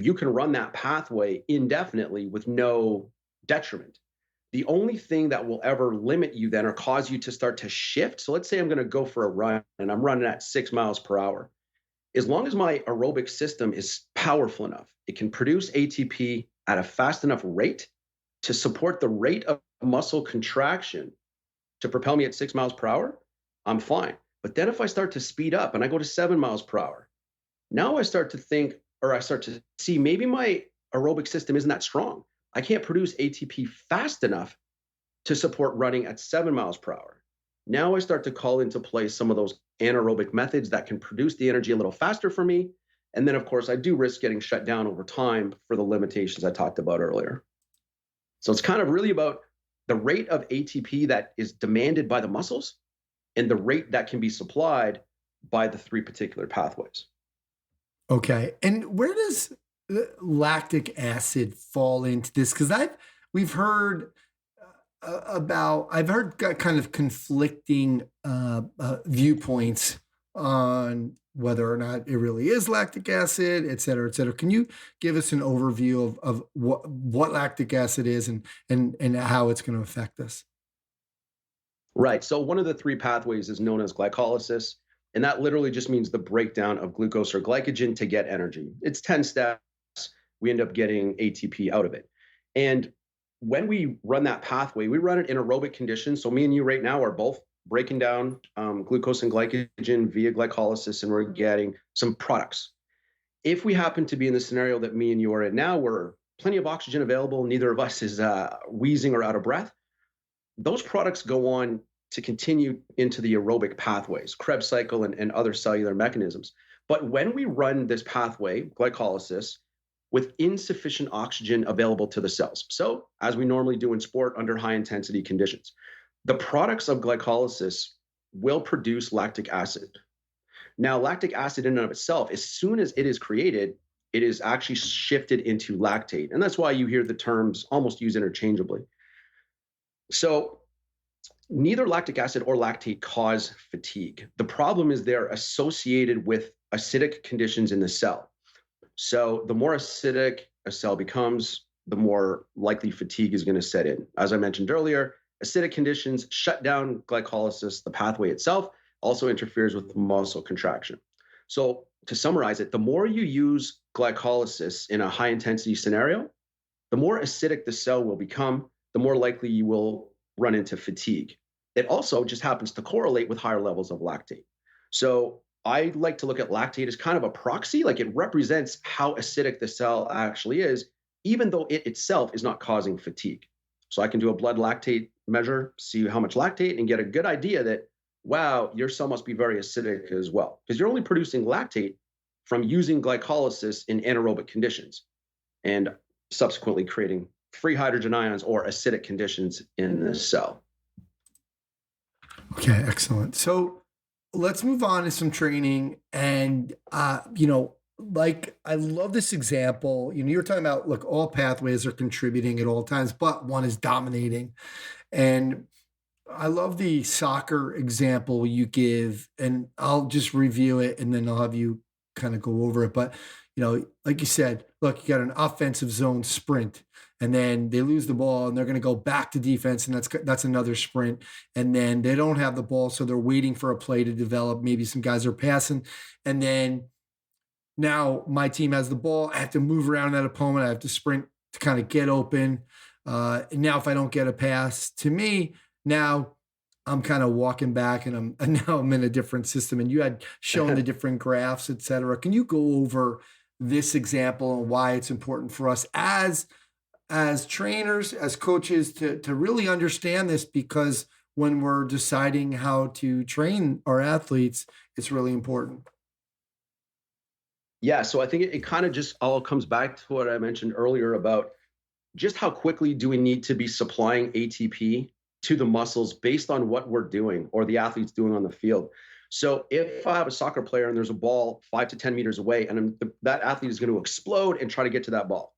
you can run that pathway indefinitely with no detriment. The only thing that will ever limit you then or cause you to start to shift. So let's say I'm going to go for a run and I'm running at 6 miles per hour. As long as my aerobic system is powerful enough, it can produce ATP at a fast enough rate to support the rate of muscle contraction to propel me at 6 miles per hour, I'm fine. But then if I start to speed up and I go to 7 miles per hour, now I start to think, or I start to see maybe my aerobic system isn't that strong. I can't produce ATP fast enough to support running at 7 miles per hour. Now I start to call into play some of those anaerobic methods that can produce the energy a little faster for me. And then, of course, I do risk getting shut down over time for the limitations I talked about earlier. So it's kind of really about the rate of ATP that is demanded by the muscles and the rate that can be supplied by the 3 particular pathways. Okay. And where does lactic acid fall into this? Because we've heard I've heard kind of conflicting viewpoints on whether or not it really is lactic acid, et cetera, et cetera. Can you give us an overview of what lactic acid is and how it's going to affect us? Right. So one of the 3 pathways is known as glycolysis, and that literally just means the breakdown of glucose or glycogen to get energy. It's 10 steps. We end up getting ATP out of it. And when we run that pathway, we run it in aerobic conditions. So me and you right now are both breaking down glucose and glycogen via glycolysis, and we're getting some products. If we happen to be in the scenario that me and you are in now, where plenty of oxygen available, neither of us is wheezing or out of breath, those products go on to continue into the aerobic pathways, Krebs cycle and other cellular mechanisms. But when we run this pathway, glycolysis, with insufficient oxygen available to the cells, so as we normally do in sport under high intensity conditions, the products of glycolysis will produce lactic acid. Now, lactic acid in and of itself, as soon as it is created, it is actually shifted into lactate. And that's why you hear the terms almost used interchangeably. So neither lactic acid or lactate cause fatigue. The problem is they're associated with acidic conditions in the cell. So the more acidic a cell becomes, the more likely fatigue is going to set in. As I mentioned earlier, acidic conditions shut down glycolysis. The pathway itself also interferes with muscle contraction. So to summarize it, the more you use glycolysis in a high intensity scenario, the more acidic the cell will become, the more likely you will run into fatigue. It also just happens to correlate with higher levels of lactate. So I like to look at lactate as kind of a proxy, like it represents how acidic the cell actually is, even though it itself is not causing fatigue. So I can do a blood lactate measure, see how much lactate, and get a good idea that, wow, your cell must be very acidic as well, because you're only producing lactate from using glycolysis in anaerobic conditions and subsequently creating free hydrogen ions or acidic conditions in the cell. Okay, excellent. So let's move on to some training. And, like, I love this example. You're talking about, look, all pathways are contributing at all times, but one is dominating. And I love the soccer example you give, and I'll just review it and then I'll have you kind of go over it. But, like you said, look, you got an offensive zone sprint, and then they lose the ball and they're going to go back to defense, and that's another sprint. And then they don't have the ball, so they're waiting for a play to develop. Maybe some guys are passing, and then now my team has the ball. I have to move around that opponent. I have to sprint to kind of get open. And now if I don't get a pass to me, now I'm kind of walking back, and now I'm in a different system. And you had shown the different graphs, et cetera. Can you go over this example and why it's important for us as trainers, as coaches, to really understand this? Because when we're deciding how to train our athletes, it's really important. Yeah, so I think it kind of just all comes back to what I mentioned earlier about just how quickly do we need to be supplying ATP to the muscles based on what we're doing or the athlete's doing on the field. So if I have a soccer player and there's a ball 5 to 10 meters away, and that athlete is going to explode and try to get to that ball,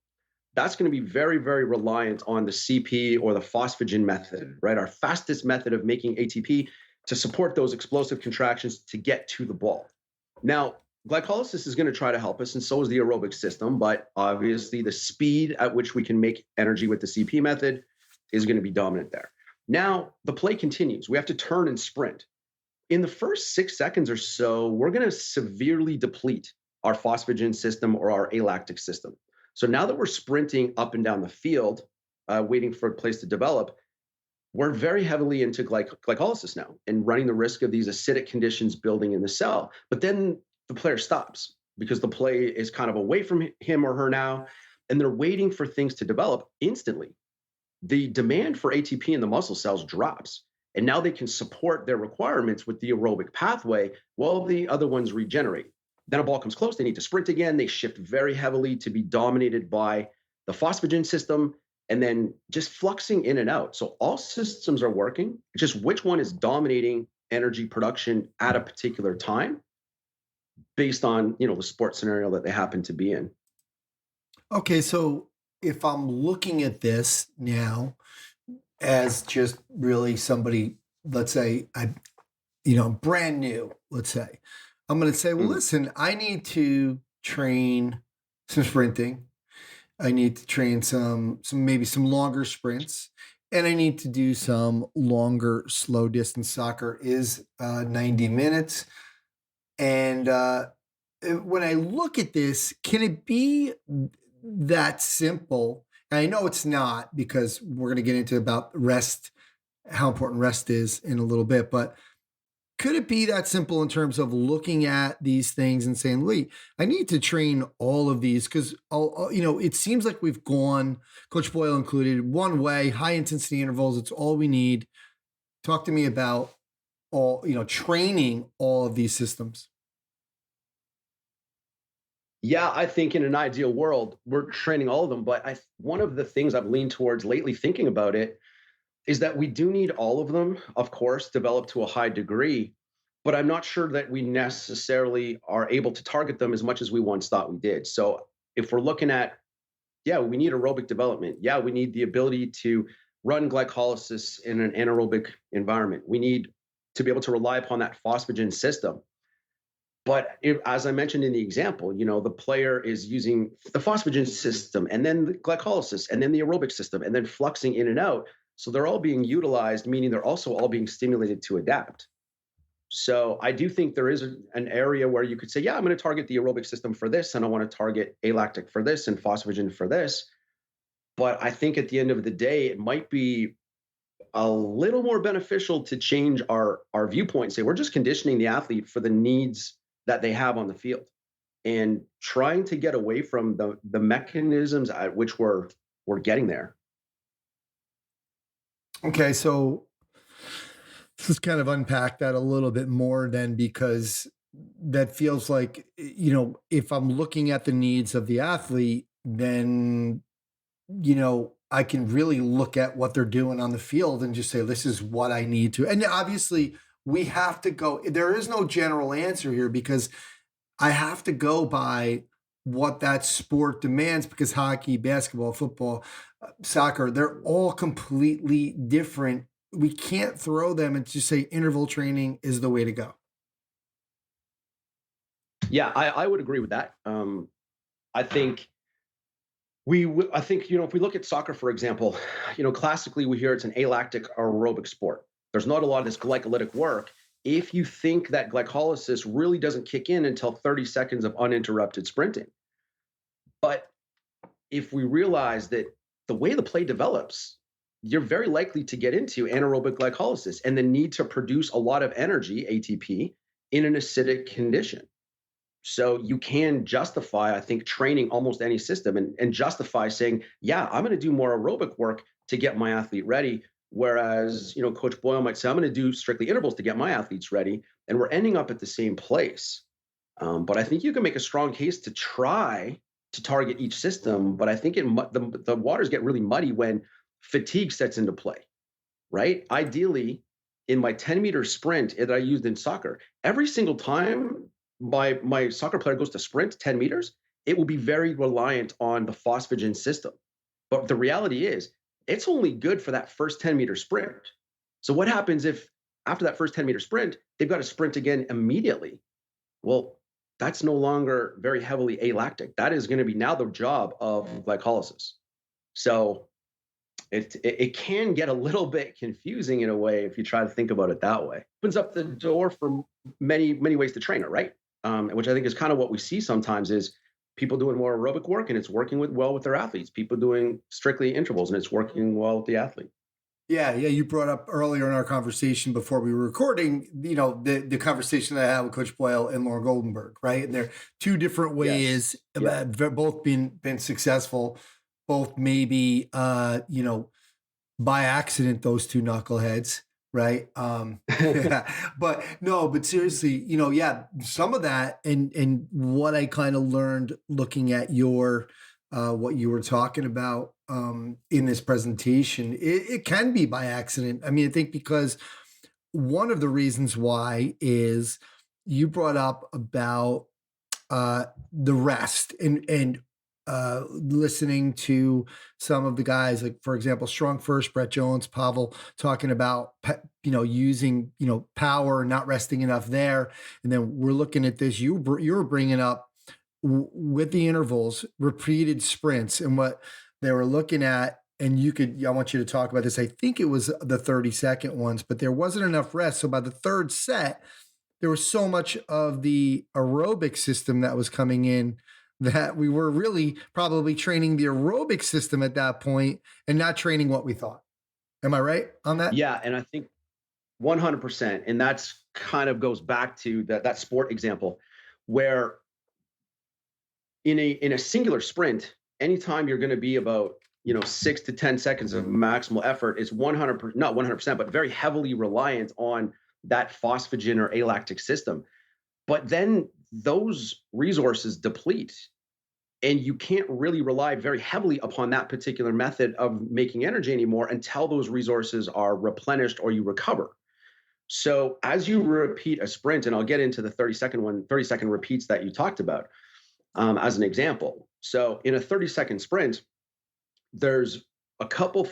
that's going to be very, very reliant on the CP or the phosphagen method, right? Our fastest method of making ATP to support those explosive contractions to get to the ball. Now, glycolysis is going to try to help us, and so is the aerobic system. But obviously, the speed at which we can make energy with the CP method is going to be dominant there. Now, the play continues. We have to turn and sprint. In the first 6 seconds or so, we're going to severely deplete our phosphagen system or our alactic system. So now that we're sprinting up and down the field, waiting for a place to develop, we're very heavily into glycolysis now and running the risk of these acidic conditions building in the cell. But then the player stops because the play is kind of away from him or her now, and they're waiting for things to develop instantly. The demand for ATP in the muscle cells drops, and now they can support their requirements with the aerobic pathway while the other ones regenerate. Then a ball comes close, they need to sprint again. They shift very heavily to be dominated by the phosphagen system, and then just fluxing in and out. So all systems are working, just which one is dominating energy production at a particular time based on, the sport scenario that they happen to be in. Okay, so if I'm looking at this now as just really somebody, let's say brand new, let's say, I'm going to say, well, listen, I need to train some sprinting. I need to train maybe some longer sprints, and I need to do some longer slow distance. Soccer is 90 minutes. And when I look at this, can it be that simple? And I know it's not, because we're going to get into about rest, how important rest is in a little bit, but could it be that simple in terms of looking at these things and saying, Lee, I need to train all of these? Because, it seems like we've gone, Coach Boyle included, one way, high intensity intervals. It's all we need. Talk to me about training all of these systems. Yeah, I think in an ideal world, we're training all of them. But one of the things I've leaned towards lately thinking about it is that we do need all of them, of course, developed to a high degree, but I'm not sure that we necessarily are able to target them as much as we once thought we did. So if we're looking at, we need aerobic development. Yeah, we need the ability to run glycolysis in an anaerobic environment. We need to be able to rely upon that phosphagen system. But as I mentioned in the example, the player is using the phosphagen system and then the glycolysis and then the aerobic system and then fluxing in and out. So they're all being utilized, meaning they're also all being stimulated to adapt. So I do think there is an area where you could say, I'm going to target the aerobic system for this, and I want to target alactic for this and phosphagen for this. But I think at the end of the day, it might be a little more beneficial to change our viewpoint and say, we're just conditioning the athlete for the needs that they have on the field and trying to get away from the mechanisms at which we're getting there. Okay, so let's kind of unpack that a little bit more then, because that feels like, if I'm looking at the needs of the athlete, then, I can really look at what they're doing on the field and just say, this is what I need to. And obviously, we have to go, there is no general answer here, because I have to go by what that sport demands, because hockey, basketball, football, soccer, they're all completely different. We can't throw them and just say interval training is the way to go. Yeah, I would agree with that. I think if we look at soccer, for example, classically we hear it's an alactic or aerobic sport. There's not a lot of this glycolytic work. If you think that glycolysis really doesn't kick in until 30 seconds of uninterrupted sprinting. But if we realize that the way the play develops, you're very likely to get into anaerobic glycolysis and the need to produce a lot of energy, ATP, in an acidic condition. So you can justify, I think, training almost any system and justify saying, I'm going to do more aerobic work to get my athlete ready. Whereas, Coach Boyle might say, I'm going to do strictly intervals to get my athletes ready. And we're ending up at the same place. But I think you can make a strong case to try to target each system. But I think the waters get really muddy when fatigue sets into play, right? Ideally, in my 10-meter sprint that I used in soccer, every single time my soccer player goes to sprint 10 meters, it will be very reliant on the phosphagen system. But the reality is, it's only good for that first 10-meter sprint. So what happens if after that first 10-meter sprint, they've got to sprint again immediately? Well, that's no longer very heavily alactic. That is going to be now the job of glycolysis. So it can get a little bit confusing in a way if you try to think about it that way. It opens up the door for many ways to train it, right? Which I think is kind of what we see sometimes is people doing more aerobic work and it's working well with their athletes. People doing strictly intervals and it's working well with the athlete. Yeah. You brought up earlier in our conversation before we were recording, the conversation that I had with Coach Boyle and Lauren Goldenberg, right? And they're two different ways, both been successful, both maybe, by accident, those two knuckleheads, right? But seriously, some of that and what I kind of learned looking at your, what you were talking about in this presentation, it can be by accident. I mean, I think because one of the reasons why is you brought up about the rest and listening to some of the guys, like for example, Strong First, Brett Jones, Pavel, talking about using power, not resting enough there, and then we're looking at this. You were bringing up with the intervals, repeated sprints, and what they were looking at. And I want you to talk about this. I think it was the 30-second ones, but there wasn't enough rest. So by the third set, there was so much of the aerobic system that was coming in that we were really probably training the aerobic system at that point and not training what we thought. Am I right on that? Yeah. And I think 100%. And that's kind of goes back to that sport example where in a singular sprint, anytime you're going to be about 6 to 10 seconds of maximal effort is not 100%, but very heavily reliant on that phosphagen or alactic system. But then those resources deplete and you can't really rely very heavily upon that particular method of making energy anymore until those resources are replenished or you recover. So as you repeat a sprint, and I'll get into the 30-second repeats that you talked about as an example. So in a 30-second sprint, there's a couple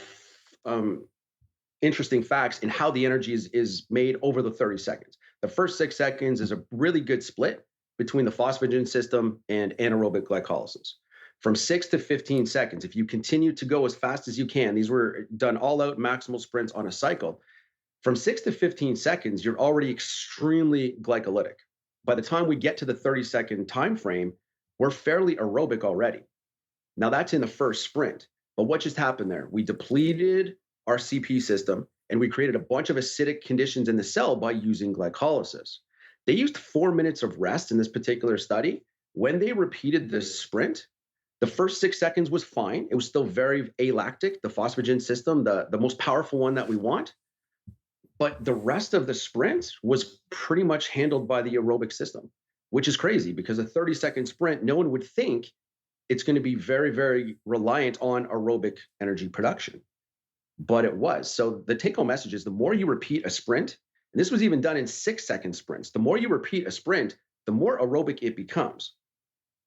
interesting facts in how the energy is made over the 30 seconds. The first 6 seconds is a really good split between the phosphagen system and anaerobic glycolysis. From 6 to 15 seconds, if you continue to go as fast as you can, these were done all out maximal sprints on a cycle. From 6 to 15 seconds, you're already extremely glycolytic. By the time we get to the 30-second time frame, we're fairly aerobic already. Now that's in the first sprint. But what just happened there? We depleted our CP system and we created a bunch of acidic conditions in the cell by using glycolysis. They used 4 minutes of rest in this particular study. When they repeated this sprint, the first 6 seconds was fine. It was still very alactic, the phosphagen system, the most powerful one that we want. But the rest of the sprint was pretty much handled by the aerobic system, which is crazy because a 30-second sprint, no one would think it's going to be very, very reliant on aerobic energy production. But it was. So the take-home message is the more you repeat a sprint, and this was even done in 6-second sprints, the more you repeat a sprint, the more aerobic it becomes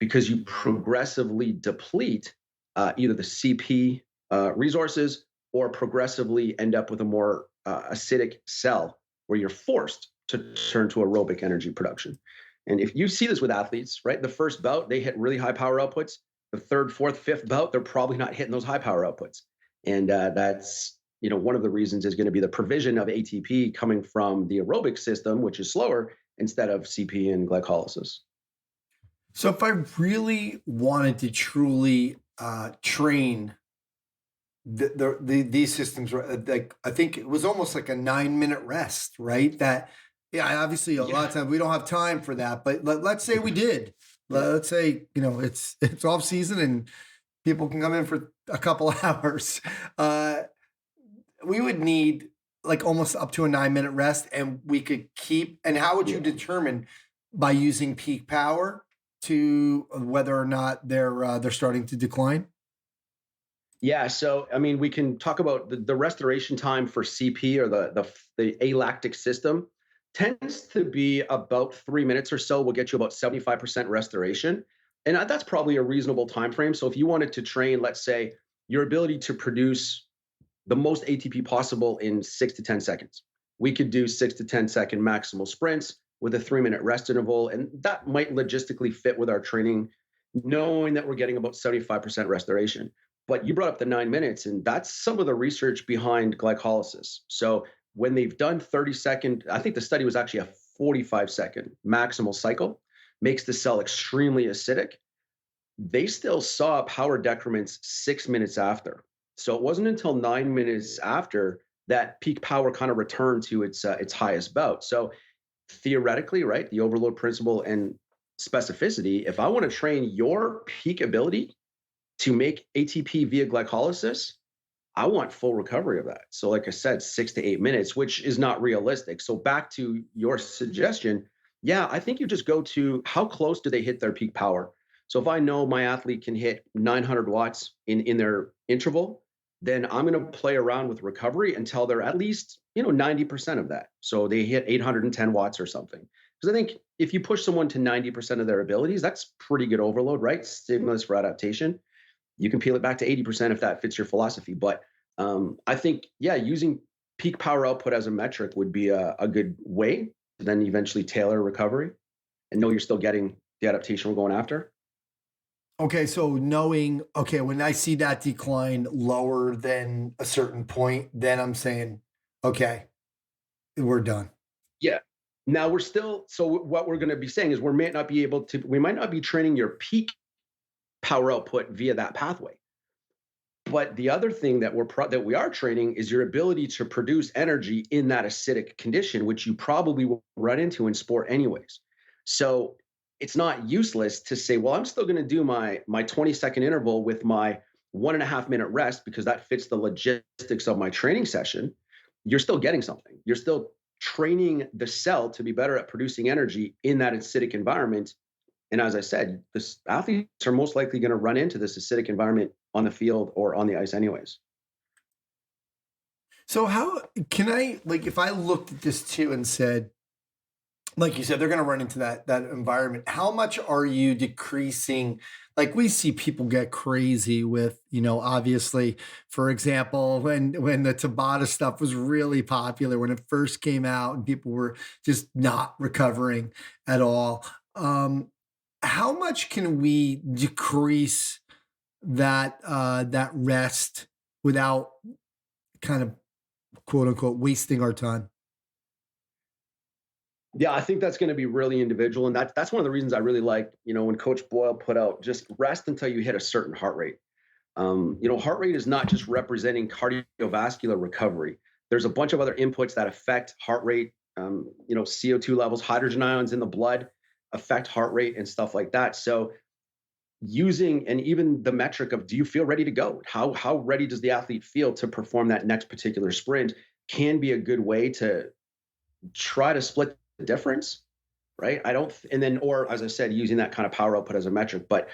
because you progressively deplete either the CP resources or progressively end up with a more acidic cell where you're forced to turn to aerobic energy production. And if you see this with athletes, right, the first bout, they hit really high power outputs. The third, fourth, fifth bout, they're probably not hitting those high power outputs. And that's, one of the reasons is going to be the provision of ATP coming from the aerobic system, which is slower, instead of CP and glycolysis. So if I really wanted to truly train these systems, like I think it was almost like a 9-minute rest, right? That, obviously a lot of times we don't have time for that, but let's say we did. Let's say, it's off season and people can come in for a couple hours. We would need like almost up to a 9-minute rest and we could keep, and how would you determine by using peak power to whether or not they're starting to decline? Yeah. So, we can talk about the restoration time for CP or the alactic system tends to be about 3 minutes or so. Will get you about 75% restoration. And that's probably a reasonable time frame. So if you wanted to train, let's say, your ability to produce the most ATP possible in 6 to 10 seconds, we could do 6 to 10 second maximal sprints with a 3-minute rest interval. And that might logistically fit with our training, knowing that we're getting about 75% restoration. But you brought up the 9 minutes, and that's some of the research behind glycolysis. So when they've done 30-second, I think the study was actually a 45-second maximal cycle, makes the cell extremely acidic. They still saw power decrements 6 minutes after. So it wasn't until 9 minutes after that peak power kind of returned to its highest bout. So theoretically, right, the overload principle and specificity, if I want to train your peak ability to make ATP via glycolysis, I want full recovery of that. So like I said, 6 to 8 minutes, which is not realistic. So back to your suggestion, yeah, I think you just go to how close do they hit their peak power? So if I know my athlete can hit 900 watts in their interval, then I'm going to play around with recovery until they're at least, 90% of that. So they hit 810 watts or something. Because I think if you push someone to 90% of their abilities, that's pretty good overload, right? Stimulus for adaptation. You can peel it back to 80% if that fits your philosophy. But I think, yeah, using peak power output as a metric would be a good way to then eventually tailor recovery and know you're still getting the adaptation we're going after. Okay, so knowing, when I see that decline lower than a certain point, then I'm saying, okay, we're done. Yeah. Now we're still, so what we're going to be saying is we might not be training your peak power output via that pathway. But the other thing that we are training is your ability to produce energy in that acidic condition, which you probably will run into in sport anyways. So it's not useless to say, well, I'm still going to do my 20-second interval with my 1.5 minute rest because that fits the logistics of my training session. You're still getting something. You're still training the cell to be better at producing energy in that acidic environment. And as I said, athletes are most likely going to run into this acidic environment on the field or on the ice anyways. So how can I, if I looked at this too and said, like you said, they're going to run into that environment. How much are you decreasing? Like we see people get crazy with, obviously, for example, when the Tabata stuff was really popular, when it first came out and people were just not recovering at all. How much can we decrease that rest without kind of quote unquote wasting our time? Yeah, I think that's going to be really individual. And that's one of the reasons I really like, when Coach Boyle put out just rest until you hit a certain heart rate. Heart rate is not just representing cardiovascular recovery. There's a bunch of other inputs that affect heart rate, CO2 levels, hydrogen ions in the blood affect heart rate and stuff like that. So using, and even the metric of, do you feel ready to go? How ready does the athlete feel to perform that next particular sprint can be a good way to try to split the difference, right? Or as I said, using that kind of power output as a metric. But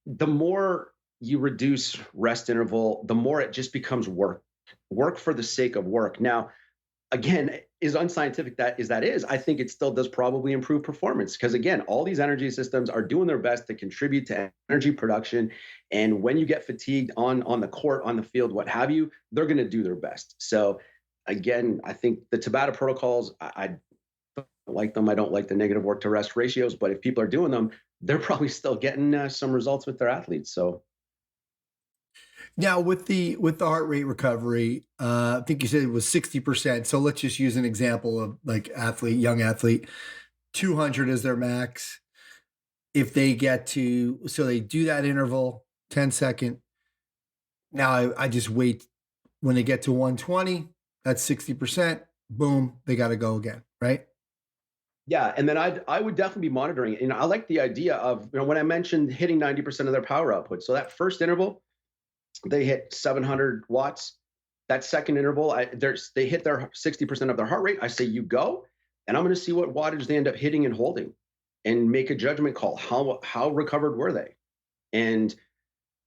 the more you reduce rest interval, the more it just becomes work for the sake of work. Now, again, as unscientific that is, I think it still does probably improve performance because, again, all these energy systems are doing their best to contribute to energy production. And when you get fatigued on the court, on the field, what have you, they're going to do their best. So, again, I think the Tabata protocols, I don't like them. I don't like the negative work to rest ratios. But if people are doing them, they're probably still getting some results with their athletes. So. Now with the heart rate recovery, I think you said it was 60%. So let's just use an example of young athlete, 200 is their max. If they get to, so they do that interval, 10-second. Now I just wait when they get to 120, that's 60%. Boom, they got to go again, right? Yeah, and then I would definitely be monitoring it. I like the idea of, when I mentioned hitting 90% of their power output. So that first interval, they hit 700 watts. That second interval, they hit their 60% of their heart rate. I say, you go, and I'm going to see what wattage they end up hitting and holding and make a judgment call. How recovered were they? And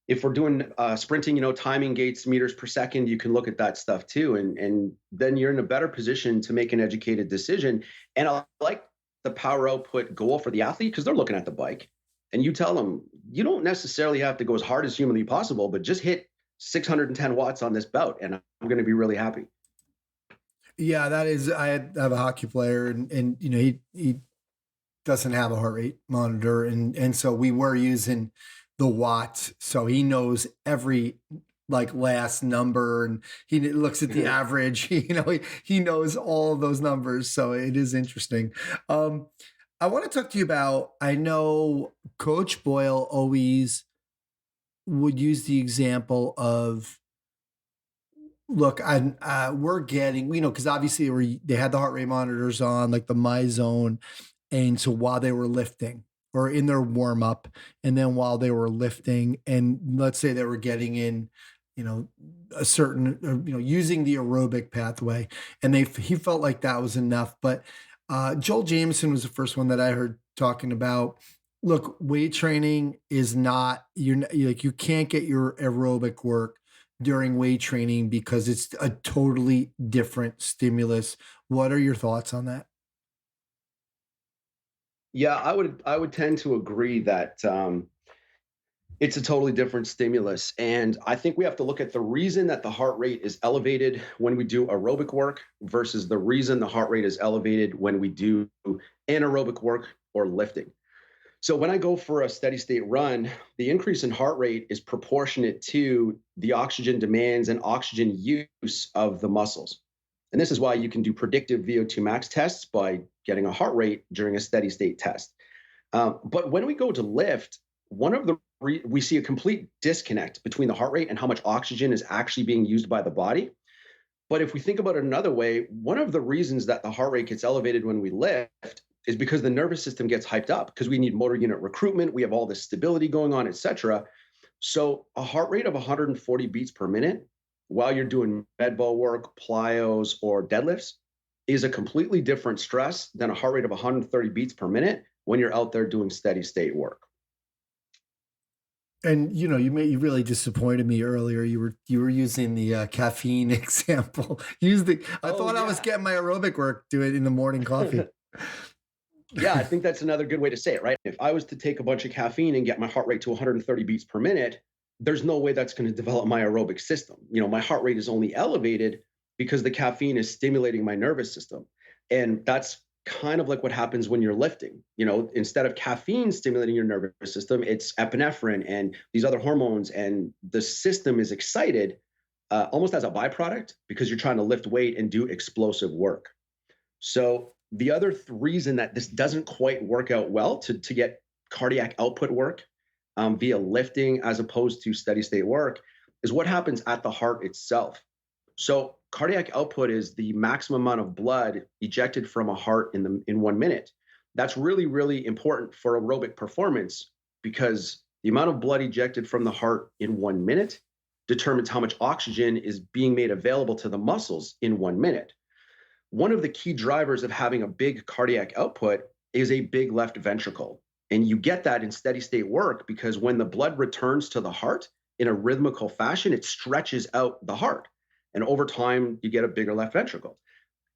if we're doing sprinting, timing gates, meters per second, you can look at that stuff too. And then you're in a better position to make an educated decision. And I like the power output goal for the athlete because they're looking at the bike. And you tell them, you don't necessarily have to go as hard as humanly possible, but just hit 610 watts on this bout, and I'm going to be really happy. Yeah, that is. I have a hockey player, and he doesn't have a heart rate monitor, and so we were using the watts, so he knows every like last number, and he looks at the average. He knows all of those numbers, so it is interesting. I want to talk to you about, I know Coach Boyle always would use the example of, look, we're getting, because obviously they had the heart rate monitors on, like the MyZone, and so while they were lifting or in their warm up, and then while they were lifting, and let's say they were getting in, a certain, using the aerobic pathway, and he felt like that was enough. But Joel Jameson was the first one that I heard talking about, look, weight training is not, you can't get your aerobic work during weight training because it's a totally different stimulus. What are your thoughts on that? Yeah, I would tend to agree that it's a totally different stimulus. And I think we have to look at the reason that the heart rate is elevated when we do aerobic work versus the reason the heart rate is elevated when we do anaerobic work or lifting. So when I go for a steady state run, the increase in heart rate is proportionate to the oxygen demands and oxygen use of the muscles. And this is why you can do predictive VO2 max tests by getting a heart rate during a steady state test. But when we go to lift, we see a complete disconnect between the heart rate and how much oxygen is actually being used by the body. But if we think about it another way, one of the reasons that the heart rate gets elevated when we lift is because the nervous system gets hyped up because we need motor unit recruitment. We have all this stability going on, et cetera. So a heart rate of 140 beats per minute while you're doing med ball work, plyos, or deadlifts is a completely different stress than a heart rate of 130 beats per minute when you're out there doing steady state work. And you really disappointed me earlier. You were using the caffeine example. I thought I was getting my aerobic work, do it in the morning coffee. Yeah, I think that's another good way to say it, right? If I was to take a bunch of caffeine and get my heart rate to 130 beats per minute, there's no way that's going to develop my aerobic system. My heart rate is only elevated because the caffeine is stimulating my nervous system. And that's kind of like what happens when you're lifting. Instead of caffeine stimulating your nervous system, it's epinephrine and these other hormones, and the system is excited almost as a byproduct because you're trying to lift weight and do explosive work. So the other reason that this doesn't quite work out well to get cardiac output work via lifting as opposed to steady state work is what happens at the heart itself. So cardiac output is the maximum amount of blood ejected from a heart in 1 minute. That's really, really important for aerobic performance because the amount of blood ejected from the heart in 1 minute determines how much oxygen is being made available to the muscles in 1 minute. One of the key drivers of having a big cardiac output is a big left ventricle. And you get that in steady state work because when the blood returns to the heart in a rhythmical fashion, it stretches out the heart. And over time, you get a bigger left ventricle.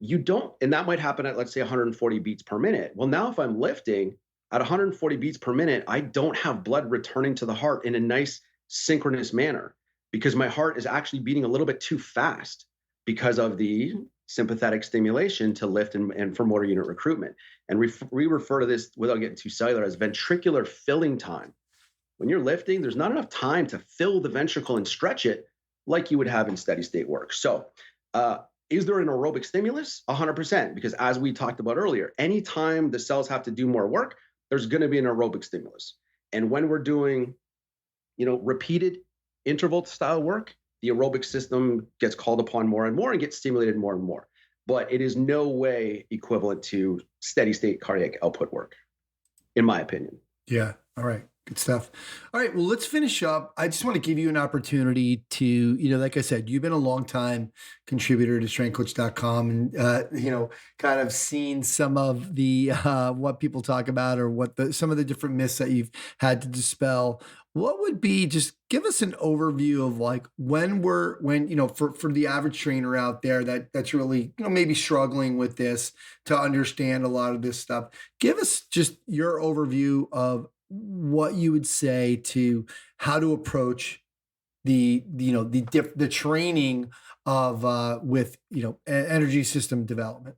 And that might happen at, let's say, 140 beats per minute. Well, now if I'm lifting at 140 beats per minute, I don't have blood returning to the heart in a nice synchronous manner because my heart is actually beating a little bit too fast because of the sympathetic stimulation to lift and for motor unit recruitment. And we refer to this, without getting too cellular, as ventricular filling time. When you're lifting, there's not enough time to fill the ventricle and stretch it like you would have in steady state work. So is there an aerobic stimulus? 100%, because as we talked about earlier, anytime the cells have to do more work, there's going to be an aerobic stimulus. And when we're doing, repeated interval style work, the aerobic system gets called upon more and more and gets stimulated more and more. But it is no way equivalent to steady state cardiac output work, in my opinion. Yeah. All right. Good stuff. All right. Well, let's finish up. I just want to give you an opportunity to, like I said, you've been a long time contributor to strengthcoach.com and, kind of seen some of the, what people talk about or some of the different myths that you've had to dispel. What would be, just give us an overview of like for the average trainer out there that's really, maybe struggling with this to understand a lot of this stuff. Give us just your overview of what you would say to how to approach the training of with energy system development.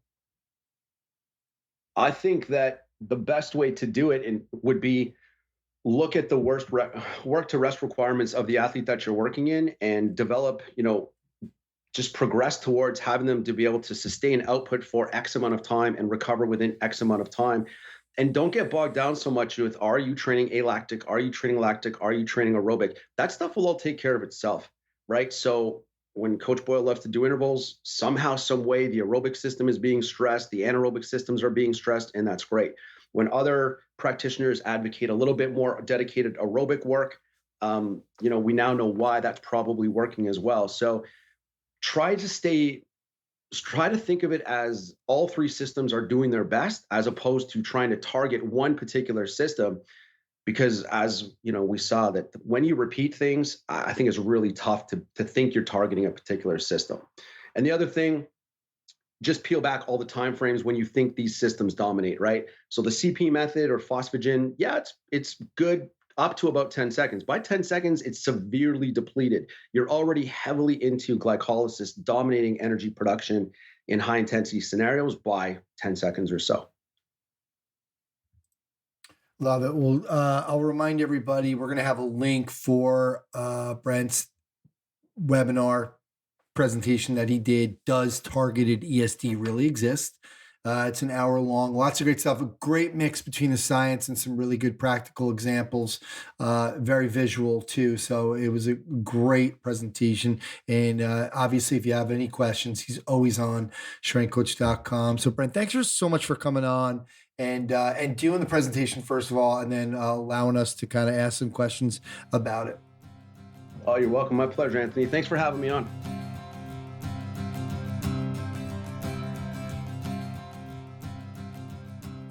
I think that the best way to do it would be look at the work to rest requirements of the athlete that you're working in and develop, just progress towards having them to be able to sustain output for X amount of time and recover within X amount of time. And don't get bogged down so much with, are you training alactic? Are you training lactic? Are you training aerobic? That stuff will all take care of itself, right? So when Coach Boyle loves to do intervals, somehow, some way, the aerobic system is being stressed, the anaerobic systems are being stressed, and that's great. When other practitioners advocate a little bit more dedicated aerobic work, we now know why that's probably working as well. So try to think of it as all three systems are doing their best, as opposed to trying to target one particular system. Because as we saw that when you repeat things, I think it's really tough to think you're targeting a particular system. And the other thing, just peel back all the time frames when you think these systems dominate, right? So the CP method or phosphagen, yeah, it's good up to about 10 seconds. By 10 seconds, it's severely depleted. You're already heavily into glycolysis, dominating energy production in high intensity scenarios by 10 seconds or so. Love it. Well, I'll remind everybody, we're going to have a link for Brent's webinar presentation that he did. Does targeted ESD really exist? It's an hour long, lots of great stuff, a great mix between the science and some really good practical examples, very visual too. So it was a great presentation. And obviously, if you have any questions, he's always on strengthcoach.com. So Brent, thanks so much for coming on and doing the presentation, first of all, and then allowing us to kind of ask some questions about it. Oh, you're welcome. My pleasure, Anthony. Thanks for having me on.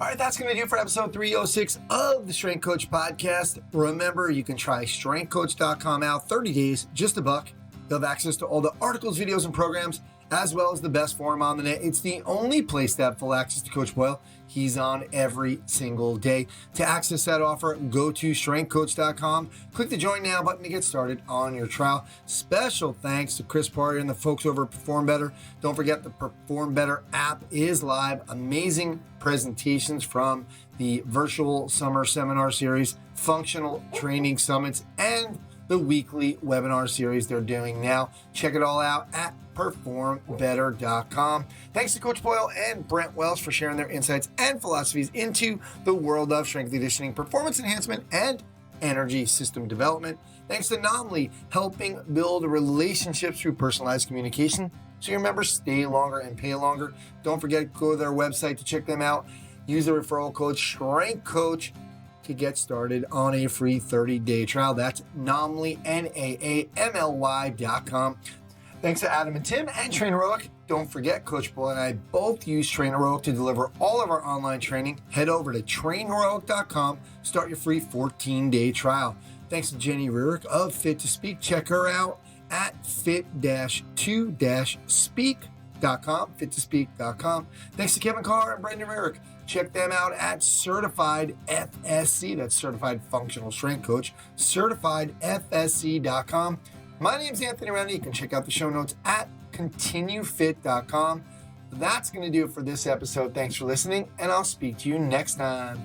All right, that's going to do it for episode 306 of the Strength Coach Podcast. Remember, you can try strengthcoach.com out 30 days, just $1. You'll have access to all the articles, videos, and programs, as well as the best forum on the net. It's the only place to have full access to Coach Boyle. He's on every single day. To access that offer, go to strengthcoach.com. Click the Join Now button to get started on your trial. Special thanks to Chris Parry and the folks over at Perform Better. Don't forget the Perform Better app is live. Amazing presentations from the virtual summer seminar series, functional training summits, and the weekly webinar series they're doing now. Check it all out at performbetter.com. Thanks to Coach Boyle and Brent Welsh for sharing their insights and philosophies into the world of strength conditioning, performance enhancement, and energy system development. Thanks to Naamly, helping build relationships through personalized communication so your members stay longer and pay longer. Don't forget, go to their website to check them out. Use the referral code STRENGTHCOACH to get started on a free 30-day trial. That's Naamly, Naamly.com. Thanks to Adam and Tim and Traineroic. Don't forget, Coach Boyle and I both use Traineroic to deliver all of our online training. Head over to Traineroic.com. Start your free 14-day trial. Thanks to Jenny Rearick of Fit to Speak. Check her out at fit-to-speak.com, fit-to-speak.com. Thanks to Kevin Carr and Brendon Rearick. Check them out at Certified FSC. That's Certified Functional Strength Coach, certifiedfsc.com. My name's Anthony Rennie. You can check out the show notes at continuefit.com. That's going to do it for this episode. Thanks for listening, and I'll speak to you next time.